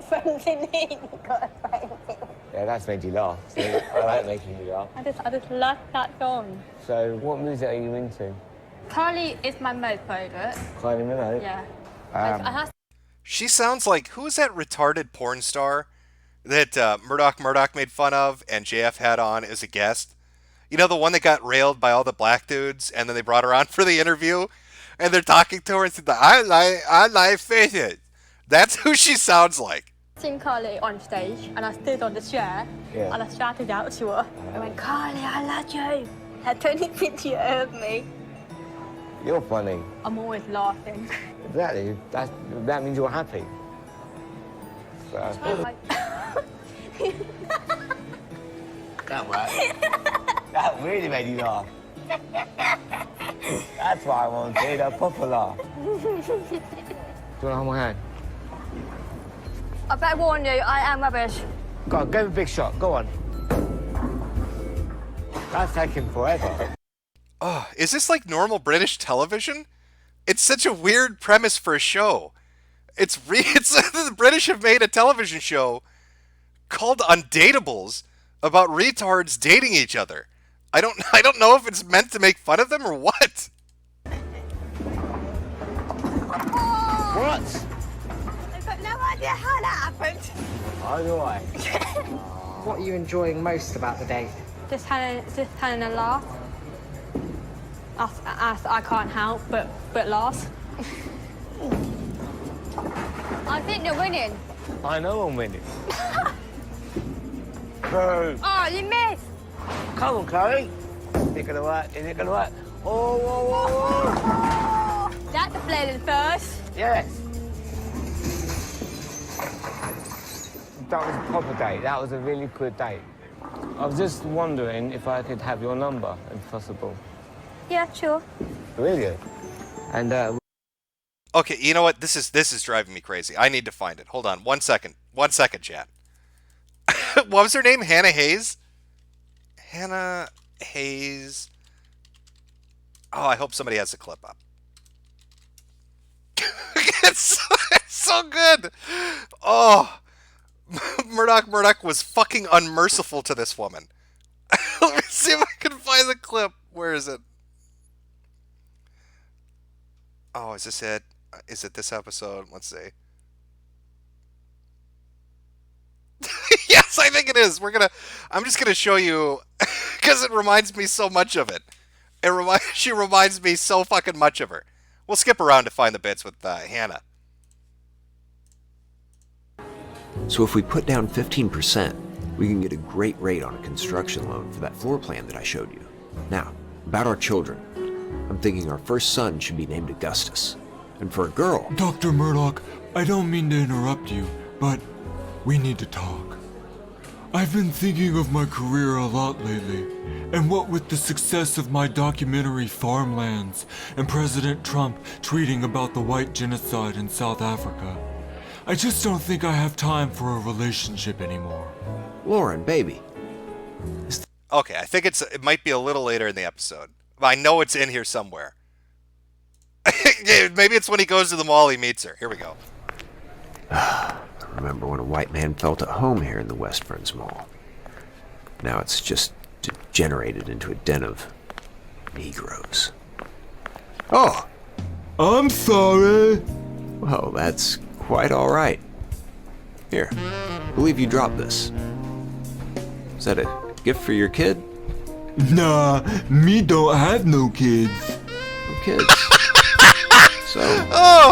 X: Friend in me. Got a friend in me.
E: Yeah, that's made you laugh. See? I like making you laugh.
X: I just love that song.
E: So, what music are you into?
X: Carly is my most favourite.
E: Kylie Minogue?
X: Yeah.
C: She sounds like, who was that retarded porn star that Murdoch made fun of and JF had on as a guest? You know, the one that got railed by all the black dudes, and then they brought her on for the interview, and they're talking to her and said, I like faces. That's who she sounds like.
X: I seen Carly on stage, and I stood on the chair, and I shouted out to her. I went, Carly, I love you. Had 20 picture of me.
E: You're funny.
X: I'm always laughing.
E: Exactly. That means you're happy. So. That worked. That really made you laugh. That's what I wanted, a proper laugh. Do you want to hold my hand?
X: I better warn you, I am rubbish.
E: Go on, give him a big shot. Go on. That's taking forever.
C: Oh, is this like normal British television? It's such a weird premise for a show. It's the British have made a television show called Undateables about retards dating each other. I don't know if it's meant to make fun of them or what.
E: What?
X: I've got no idea how that happened.
E: How do I?
J: What are you enjoying most about the day?
X: Just having a laugh. I can't help but laugh. I think you're winning.
E: I know I'm winning. Boo.
X: Oh, you missed.
E: Come on, Chloe. Is it gonna work? Is it gonna work? Oh, whoa, whoa, whoa.
X: That's the flailing first.
E: Yes. That was a proper date. That was a really good date. I was just wondering if I could have your number, if possible.
X: Yeah, sure.
E: Really? And
C: Okay, you know what? This is driving me crazy. I need to find it. Hold on, 1 second. 1 second, chat. What was her name? Hannah Hayes? Hannah Hayes. Oh, I hope somebody has the clip up. It's so good. Oh, Murdoch was fucking unmerciful to this woman. Let me see if I can find the clip. Where is it? Oh, is this it? Is it this episode? Let's see. Yes, I think it is. I'm just gonna show you because it reminds me so much of it. She reminds me so fucking much of her. We'll skip around to find the bits with Hannah.
F: So if we put down 15%, we can get a great rate on a construction loan for that floor plan that I showed you. Now, about our children. I'm thinking our first son should be named Augustus. And for a girl...
P: Dr. Murdoch, I don't mean to interrupt you, but we need to talk. I've been thinking of my career a lot lately, and what with the success of my documentary Farmlands and President Trump tweeting about the white genocide in South Africa, I just don't think I have time for a relationship anymore.
F: Lauren, baby.
C: Okay, I think it might be a little later in the episode. I know it's in here somewhere. Maybe it's when he goes to the mall he meets her. Here we go.
F: I remember when a white man felt at home here in the West Friends Mall. Now it's just degenerated into a den of Negroes. Oh!
P: I'm sorry!
F: Well, that's quite all right. Here, I believe you dropped this. Is that a gift for your kid?
P: Nah, me don't have no kids.
F: No kids? So,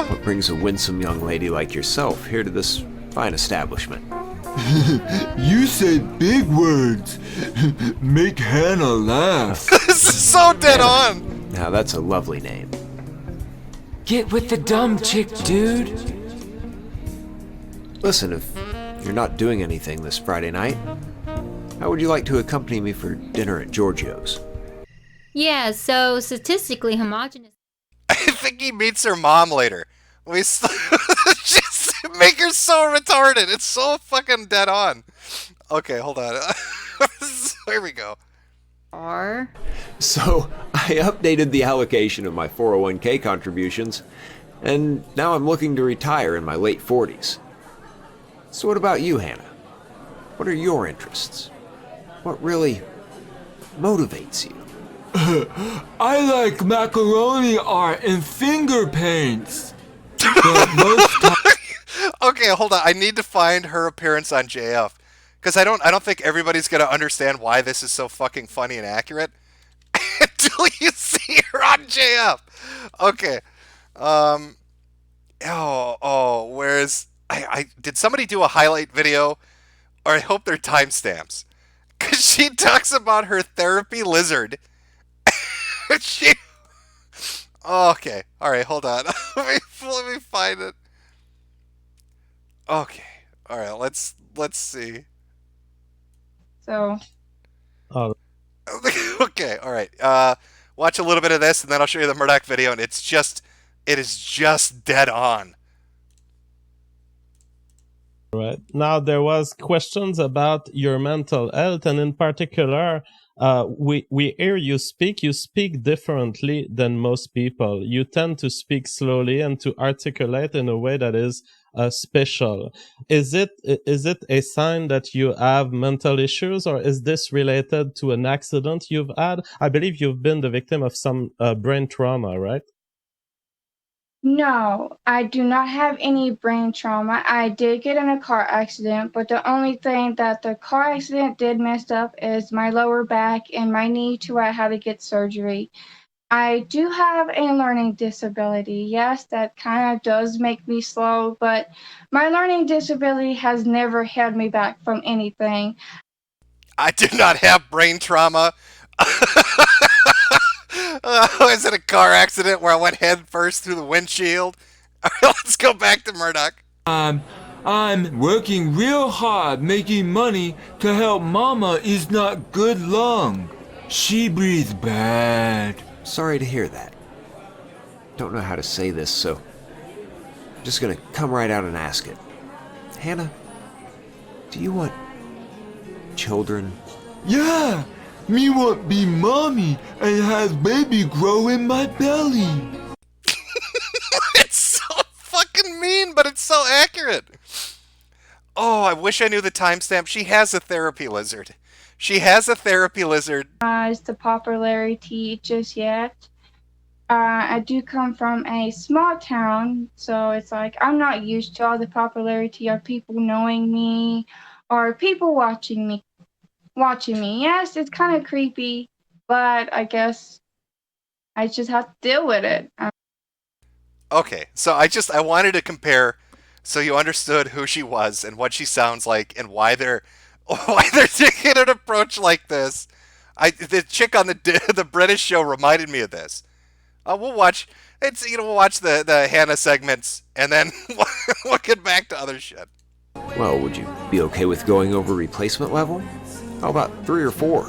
F: what brings a winsome young lady like yourself here to this fine establishment?
P: You said big words. Make Hannah laugh.
C: This is so dead on.
F: Now that's a lovely name.
Q: Get with the dumb chick, dude.
F: Listen, if you're not doing anything this Friday night, how would you like to accompany me for dinner at Giorgio's?
R: Yeah, so statistically homogenous.
C: I think he meets her mom later. We just make her so retarded. It's so fucking dead on. Okay, hold on. Here we go.
F: So I updated the allocation of my 401k contributions, and now I'm looking to retire in my late 40s. So what about you, Hannah? What are your interests? What really motivates you?
P: I like macaroni art and finger paints. But most
C: Okay, hold on. I need to find her appearance on JF. Because I don't think everybody's going to understand why this is so fucking funny and accurate until you see her on JF. Okay. Where's... did somebody do a highlight video? Or I hope they're timestamps. Because she talks about her therapy lizard. she... Okay. Alright, hold on. let me find it. Okay. Alright, let's see.
H: So.
C: Okay, alright. Watch a little bit of this, and then I'll show you the Murdoch video, and it is just dead on.
N: Right. Now, there was questions about your mental health, and in particular, we hear you speak differently than most people. You tend to speak slowly and to articulate in a way that is special. Is it a sign that you have mental issues, or is this related to an accident you've had? I believe you've been the victim of some brain trauma, right?
H: No, I do not have any brain trauma. I did get in a car accident, but the only thing that the car accident did mess up is my lower back and my knee, to where I had to get surgery. I do have a learning disability. Yes, that kind of does make me slow, but my learning disability has never held me back from anything.
C: I do not have brain trauma. I was in a car accident where I went head first through the windshield. Let's go back to Murdoch.
P: I'm working real hard making money to help Mama is not good lung. She breathes bad.
F: Sorry to hear that. Don't know how to say this, so I'm just gonna come right out and ask it. Hannah, do you want children?
P: Yeah! Me want be mommy and have baby grow in my belly.
C: It's so fucking mean, but it's so accurate. Oh, I wish I knew the timestamp. She has a therapy lizard. She has a therapy lizard.
H: As the popularity just yet. I do come from a small town, so it's like I'm not used to all the popularity of people knowing me or people watching me. Yes, it's kind of creepy, but I guess I just have to deal with it.
C: Okay, so I wanted to compare so you understood who she was and what she sounds like and why they're taking an approach like this. The chick on the British show reminded me of this. We'll watch the Hannah segments and then we'll get back to other shit.
F: Well, would you be okay with going over replacement level? How about 3 or 4?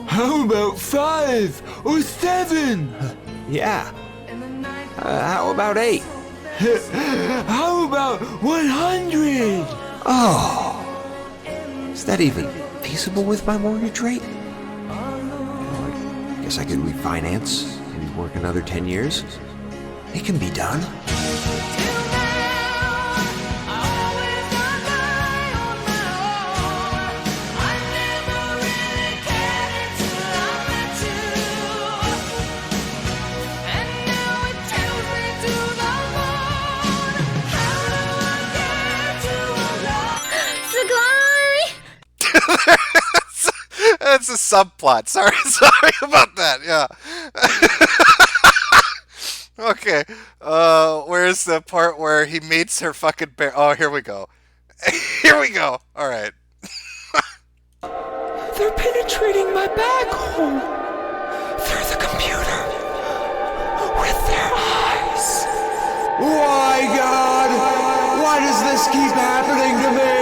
P: How about 5 or 7?
F: Yeah. How about 8?
P: How about 100?
F: Oh. Is that even feasible with my mortgage rate? I guess I could refinance and work another 10 years. It can be done.
C: That's a subplot. Sorry about that. Yeah. Okay. Where's the part where he meets her fucking bear? Oh, here we go. Here we go. All right.
Q: They're penetrating my back hole through the computer with their eyes.
P: Why, God? Why does this keep happening to me?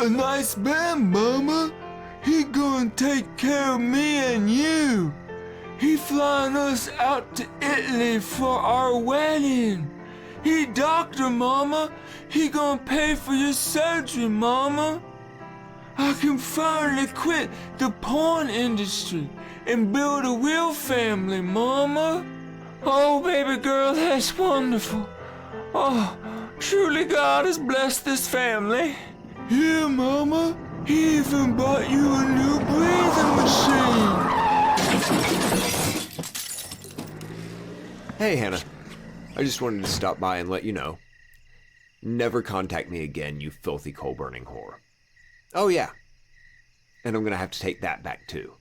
P: a nice man, Mama. He gonna take care of me and you. He flying us out to Italy for our wedding. He doctor, Mama. He gonna pay for your surgery, Mama. I can finally quit the porn industry and build a real family, Mama. Oh, baby girl, that's wonderful. Oh, truly God has blessed this family. Yeah, Mama. He even bought you a new breathing machine.
F: Hey, Hannah. I just wanted to stop by and let you know. Never contact me again, you filthy coal-burning whore. Oh, yeah. And I'm gonna have to take that back, too.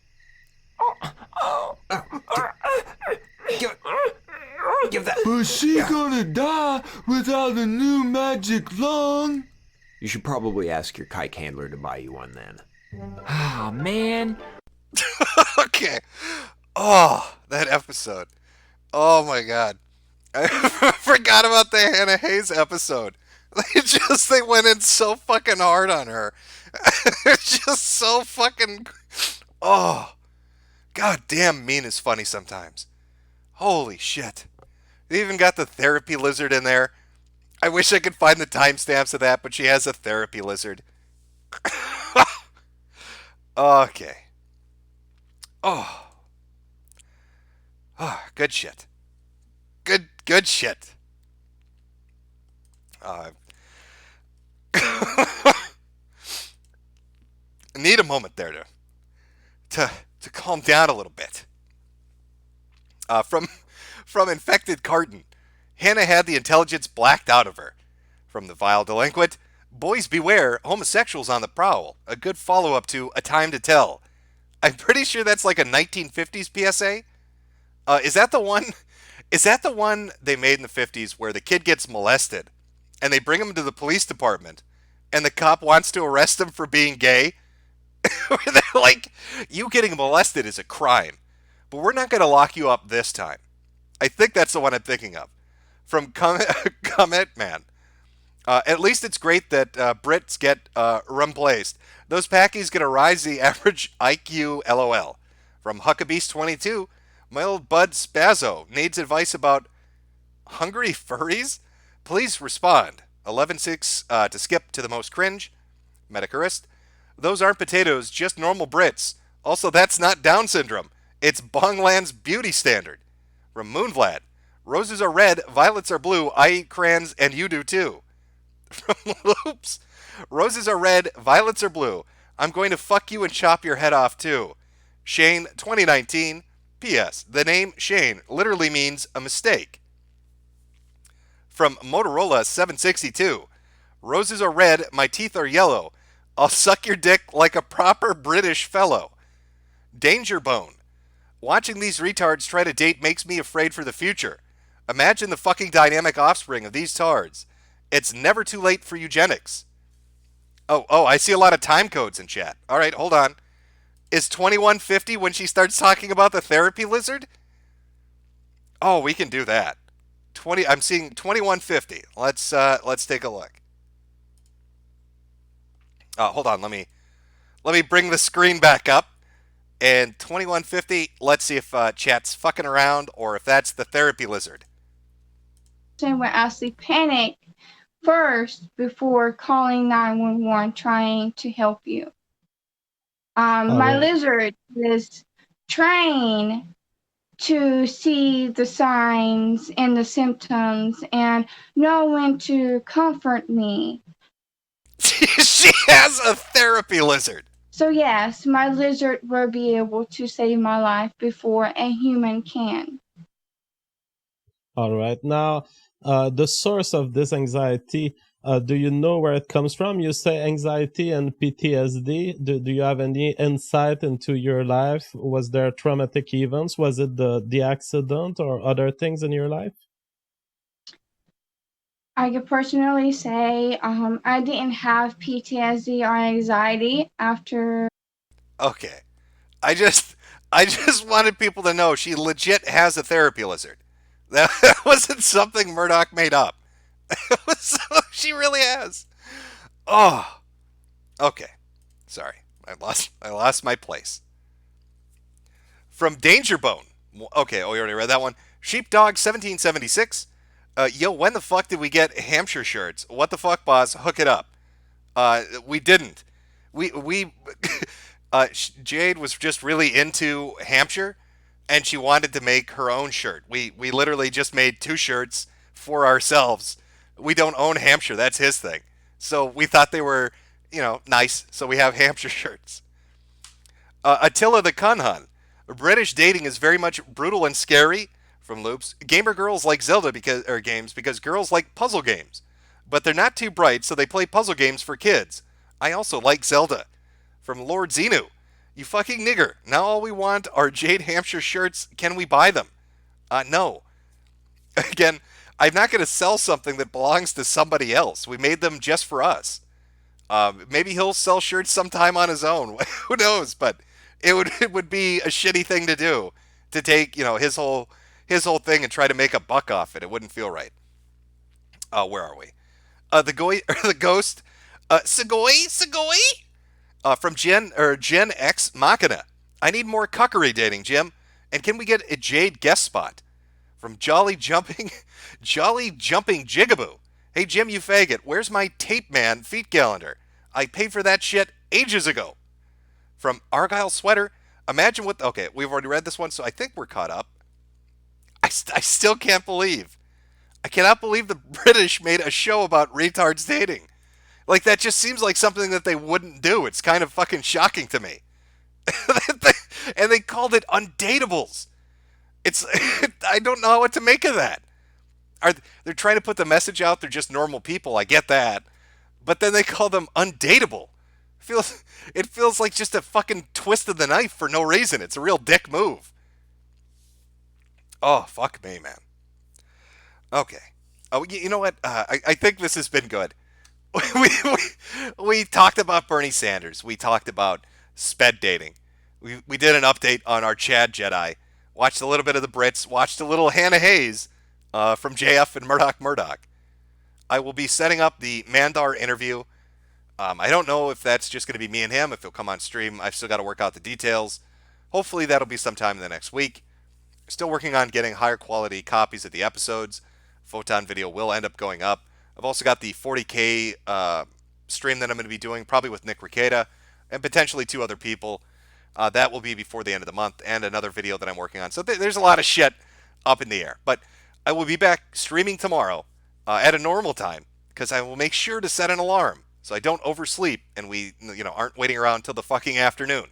F: Give that.
P: But she gonna die without a new magic lung.
F: You should probably ask your kike handler to buy you one then.
B: Ah, man.
C: Okay. Oh, that episode. Oh my god. I forgot about the Hannah Hayes episode. They went in so fucking hard on her. It's just so fucking... Oh. God damn, Mean is funny sometimes. Holy shit. They even got the therapy lizard in there. I wish I could find the timestamps of that, but she has a therapy lizard. Okay. Oh. Oh, good shit. Good shit. Need a moment there to calm down a little bit. From infected carton, Hannah had the intelligence blacked out of her. From the vile delinquent, boys beware, homosexuals on the prowl. A good follow-up to A Time to Tell. I'm pretty sure that's like a 1950s PSA. Is that the one? Is that the one they made in the 50s where the kid gets molested, and they bring him to the police department, and the cop wants to arrest him for being gay? They're like, you getting molested is a crime, but we're not going to lock you up this time. I think that's the one I'm thinking of. From Comment Man. At least it's great that Brits get replaced. Those packies gonna rise the average IQ, LOL. From Huckabeast22, my old bud Spazzo needs advice about hungry furries? Please respond. 11.6 to skip to the most cringe. Metokurist. Those aren't potatoes, just normal Brits. Also, that's not Down syndrome. It's Bongland's beauty standard. From Moonvlad. Roses are red, violets are blue. I eat crayons, and you do too. From Loops. Roses are red, violets are blue. I'm going to fuck you and chop your head off too. Shane, 2019. P.S. The name Shane literally means a mistake. From Motorola 762. Roses are red, my teeth are yellow. I'll suck your dick like a proper British fellow. Danger Bone. Watching these retards try to date makes me afraid for the future. Imagine the fucking dynamic offspring of these tards. It's never too late for eugenics. Oh, I see a lot of time codes in chat. All right, hold on. Is 2150 when she starts talking about the therapy lizard? Oh, we can do that. I'm seeing 2150. Let's take a look. Hold on, let me bring the screen back up. And 2150, let's see if chat's fucking around or if that's the therapy lizard.
H: Would actually panic first before calling 911 trying to help you. My lizard is trained to see the signs and the symptoms and know when to comfort me.
C: She has a therapy lizard.
H: So yes, my lizard will be able to save my life before a human can.
N: All right. Now, the source of this anxiety, do you know where it comes from? You say anxiety and PTSD. Do you have any insight into your life? Was there traumatic events? Was it the accident or other things in your life?
H: I could personally say I didn't have PTSD or anxiety after.
C: Okay. I just wanted people to know she legit has a therapy lizard. That wasn't something Murdoch made up. She really has. Oh. Okay. Sorry. I lost my place. From Danger Bone. Okay, you already read that one. Sheepdog 1776. Yo, when the fuck did we get Hampshire shirts? What the fuck, boss? Hook it up. We didn't. We Jade was just really into Hampshire, and she wanted to make her own shirt. We literally just made 2 shirts for ourselves. We don't own Hampshire. That's his thing. So we thought they were, nice. So we have Hampshire shirts. Attila the Cunhan. British dating is very much brutal and scary. From Loops. Gamer girls like Zelda games because girls like puzzle games. But they're not too bright, so they play puzzle games for kids. I also like Zelda. From Lord Xenu. You fucking nigger. Now all we want are Jade Hampshire shirts. Can we buy them? No. Again, I'm not going to sell something that belongs to somebody else. We made them just for us. Maybe he'll sell shirts sometime on his own. Who knows? But it would be a shitty thing to do. To take, his whole thing and try to make a buck off it. It wouldn't feel right. Where are we? The ghost. Segoi? From Gen X Machina. I need more cuckery dating, Jim. And can we get a Jade guest spot? From Jolly Jumping Jigaboo. Hey, Jim, you faggot. Where's my Tape Man feet calendar? I paid for that shit ages ago. From Argyle Sweater. Imagine what... Okay, we've already read this one, so I think we're caught up. I still can't believe. I cannot believe the British made a show about retards dating. Like, that just seems like something that they wouldn't do. It's kind of fucking shocking to me. And they called it Undateables. I don't know what to make of that. They're trying to put the message out, they're just normal people, I get that. But then they call them undateable. It feels like just a fucking twist of the knife for no reason. It's a real dick move. Oh, fuck me, man. Okay. Oh, you know what? I think this has been good. We talked about Bernie Sanders. We talked about sped dating. We did an update on our Chad Jedi. Watched a little bit of the Brits. Watched a little Hannah Hayes from JF and Murdoch. I will be setting up the Mandar interview. I don't know if that's just going to be me and him, if he'll come on stream. I've still got to work out the details. Hopefully that'll be sometime in the next week. Still working on getting higher quality copies of the episodes. Photon video will end up going up. I've also got the 40K stream that I'm going to be doing, probably with Nick Ricada, and potentially 2 other people. That will be before the end of the month, and another video that I'm working on. So there's a lot of shit up in the air. But I will be back streaming tomorrow at a normal time, because I will make sure to set an alarm so I don't oversleep and we aren't waiting around till the fucking afternoon.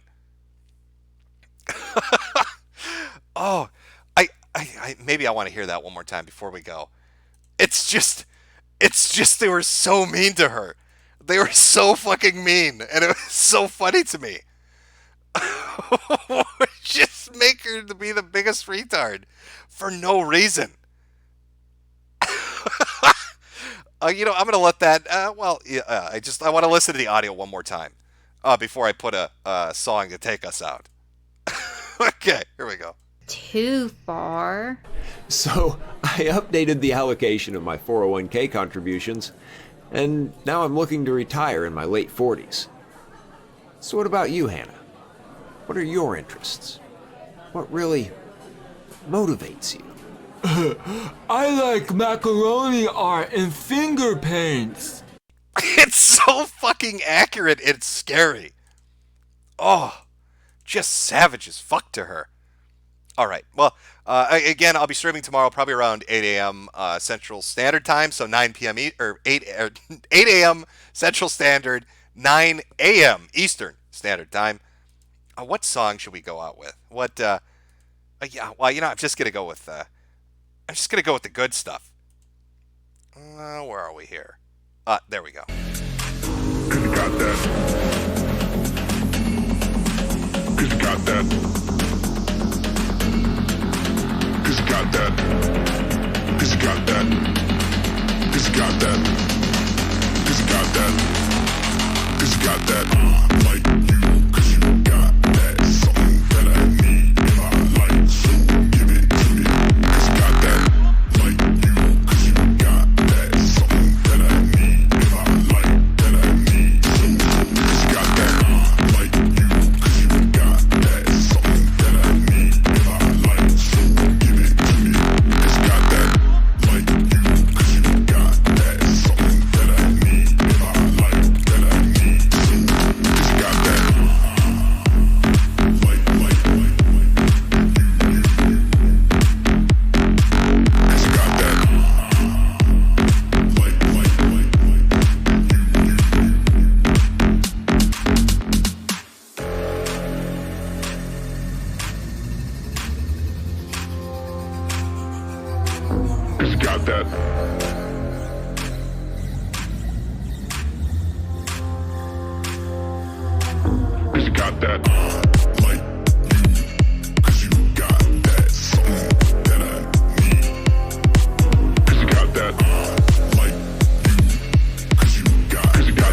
C: Oh, I maybe I want to hear that one more time before we go. It's just they were so mean to her. They were so fucking mean, and it was so funny to me. Just make her to be the biggest retard for no reason. I'm gonna let that. I want to listen to the audio one more time before I put a song to take us out. Okay, here we go.
G: Too far.
F: So I updated the allocation of my 401k contributions, and now I'm looking to retire in my late 40s. So what about you, Hannah? What are your interests? What really motivates you?
P: I like macaroni art and finger paints.
C: It's so fucking accurate, it's scary. Oh, just savage as fuck to her. All right. Well, again, I'll be streaming tomorrow, probably around 8 a.m. Central Standard Time, so 9 p.m. 8 a.m. Central Standard, 9 a.m. Eastern Standard Time. What song should we go out with? I'm just gonna go with the good stuff. Where are we here? There we go.
I: 'Cause you got that. 'Cause you got that. 'Cause you got that. 'Cause you got that. 'Cause you got that. 'Cause you got that. 'Cause you got that. Like you, 'cause you got that. Something that I need in my life, so give it to me. 'Cause you got that. Like you, 'cause you got that. Something that I need in my life, that I need, so Cause you got that. Cause you got that.